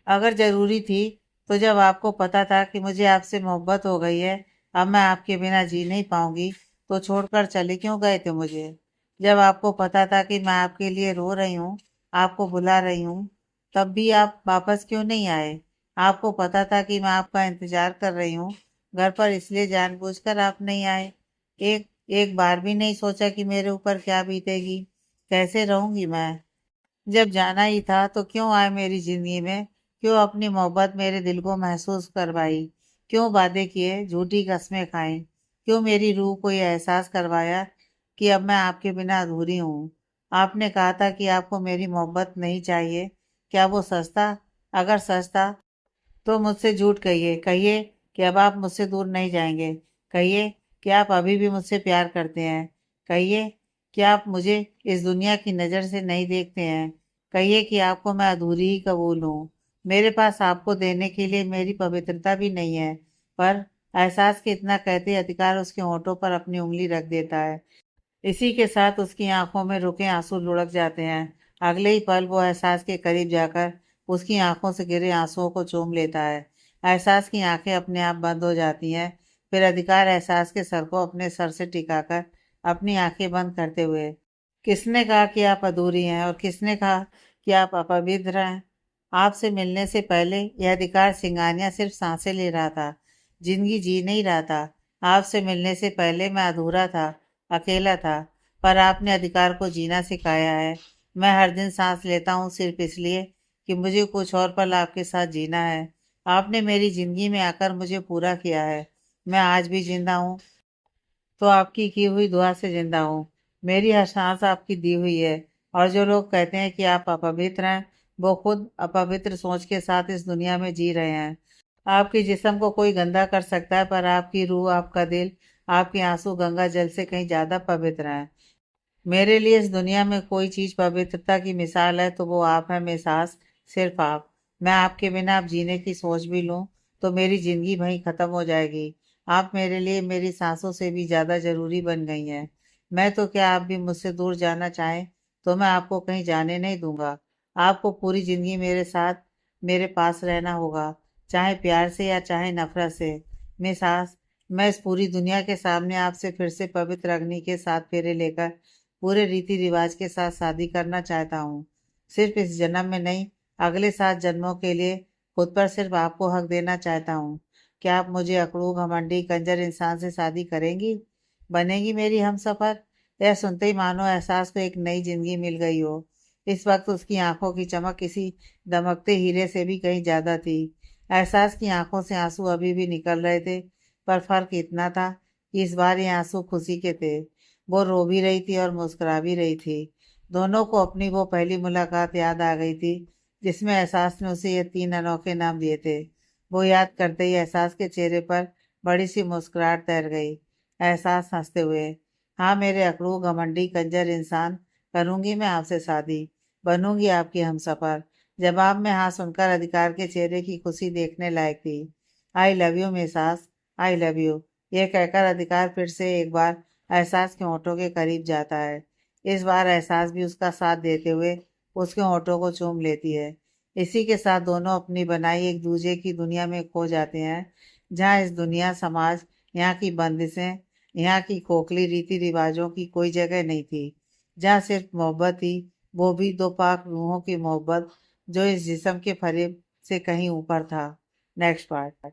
अगर जरूरी थी तो जब आपको पता था कि मुझे आपसे मोहब्बत हो गई है, अब मैं आपके बिना जी नहीं पाऊंगी, तो छोड़कर चले क्यों गए थे मुझे? जब आपको पता था कि मैं आपके लिए रो रही हूँ, आपको बुला रही हूँ, तब भी आप वापस क्यों नहीं आए? आपको पता था कि मैं आपका इंतजार कर रही हूँ घर पर, इसलिए जानबूझकर आप नहीं आए। एक एक बार भी नहीं सोचा कि मेरे ऊपर क्या बीतेगी, कैसे रहूंगी मैं। जब जाना ही था तो क्यों आए मेरी जिंदगी में? क्यों अपनी मोहब्बत मेरे दिल को महसूस करवाई? क्यों वादे किए, झूठी कस्में खाई? क्यों मेरी रूह को यह एहसास करवाया कि अब मैं आपके बिना अधूरी हूँ? आपने कहा था कि आपको मेरी मोहब्बत नहीं चाहिए। क्या वो सच था? अगर सच था तो मुझसे झूठ कहिए, कहिए कि अब आप मुझसे दूर नहीं जाएंगे। कहिए कि आप अभी भी मुझसे प्यार करते हैं। कहिए कि आप मुझे इस दुनिया की नज़र से नहीं देखते हैं। कहिए कि आपको मैं अधूरी ही कबूल हूँ। मेरे पास आपको देने के लिए मेरी पवित्रता भी नहीं है। पर एहसास के इतना कहते ही अधिकार उसके होंठों पर अपनी उंगली रख देता है। इसी के साथ उसकी आंखों में रुके आंसू लुढ़क जाते हैं। अगले ही पल वो एहसास के करीब जाकर उसकी आंखों से गिरे आंसुओं को चूम लेता है। एहसास की आंखें अपने आप बंद हो जाती हैं। फिर अधिकार एहसास के सर को अपने सर से टिकाकर अपनी आंखें बंद करते हुए, किसने कहा कि आप अधूरी हैं और किसने कहा कि आप अपवित्र हैं? आपसे मिलने से पहले यह अधिकार सिंगानिया सिर्फ सांसें ले रहा था, जिंदगी जी नहीं रहा था। आपसे मिलने से पहले मैं अधूरा था, अकेला था। पर आपने अधिकार को जीना सिखाया है। मैं हर दिन सांस लेता हूँ सिर्फ इसलिए कि मुझे कुछ और पल आपके साथ जीना है। आपने मेरी जिंदगी में आकर मुझे पूरा किया है। मैं आज भी जिंदा हूँ तो आपकी की हुई दुआ से जिंदा हूँ। मेरी हर सांस आपकी दी हुई है। और जो लोग कहते हैं कि आप अपवित्र हैं, वो खुद अपवित्र सोच के साथ इस दुनिया में जी रहे हैं। आपके जिस्म को कोई गंदा कर सकता है, पर आपकी रूह, आपका दिल, आपके आंसू गंगा जल से कहीं ज्यादा पवित्र हैं। मेरे लिए इस दुनिया में कोई चीज पवित्रता की मिसाल है तो वो आप है मिसास, सिर्फ आप। मैं आपके बिना अब जीने की सोच भी लूं तो मेरी जिंदगी वहीं खत्म हो जाएगी। आप मेरे लिए मेरी सांसों से भी ज्यादा जरूरी बन गई हैं। मैं तो क्या, आप भी मुझसे दूर जाना चाहें तो मैं आपको कहीं जाने नहीं दूंगा। आपको पूरी जिंदगी मेरे साथ, मेरे पास रहना होगा, चाहे प्यार से या चाहे नफरत से। मिसास, मैं इस पूरी दुनिया के सामने आपसे फिर से पवित्र अग्नि के साथ फेरे लेकर पूरे रीति रिवाज के साथ शादी करना चाहता हूँ। सिर्फ इस जन्म में नहीं, अगले 7 जन्मों के लिए खुद पर सिर्फ आपको हक देना चाहता हूँ। क्या आप मुझे अकड़ू, घमंडी, कंजर इंसान से शादी करेंगी? बनेगी मेरी हमसफर? यह सुनते ही मानो एहसास को एक नई जिंदगी मिल गई हो। इस वक्त उसकी आंखों की चमक किसी दमकते हीरे से भी कहीं ज्यादा थी। एहसास की आंखों से आंसू अभी भी निकल रहे थे, पर फर्क इतना था कि इस बार ये आंसू खुशी के थे। वो रो भी रही थी और मुस्कुरा भी रही थी। दोनों को अपनी वो पहली मुलाकात याद आ गई थी, जिसमें एहसास ने उसे ये 3 अनोखे नाम दिए थे। वो याद करते ही एहसास के चेहरे पर बड़ी सी मुस्कुराहट तैर गई। एहसास हंसते हुए, हाँ मेरे अकड़ू, घमंडी, कंजर इंसान, करूंगी मैं आपसे शादी, बनूंगी आपकी हमसफर। जवाब में हाँ सुनकर अधिकार के चेहरे की खुशी देखने लायक थी। I love you missus, I love you, ये कहकर अधिकार फिर से एक बार एहसास के होठों के करीब जाता है। इस बार एहसास भी उसका साथ देते हुए उसके होठों को चूम लेती है। इसी के साथ दोनों अपनी बनाई एक दूसरे की दुनिया में खो जाते हैं, जहाँ इस दुनिया, समाज, यहाँ की बंदिशें, यहाँ की खोखली रीति रिवाजों की कोई जगह नहीं थी। जहाँ सिर्फ मोहब्बत थी, वो भी दो पाक रूहों की मोहब्बत, जो इस जिस्म के फरेब से कहीं ऊपर था। Next part.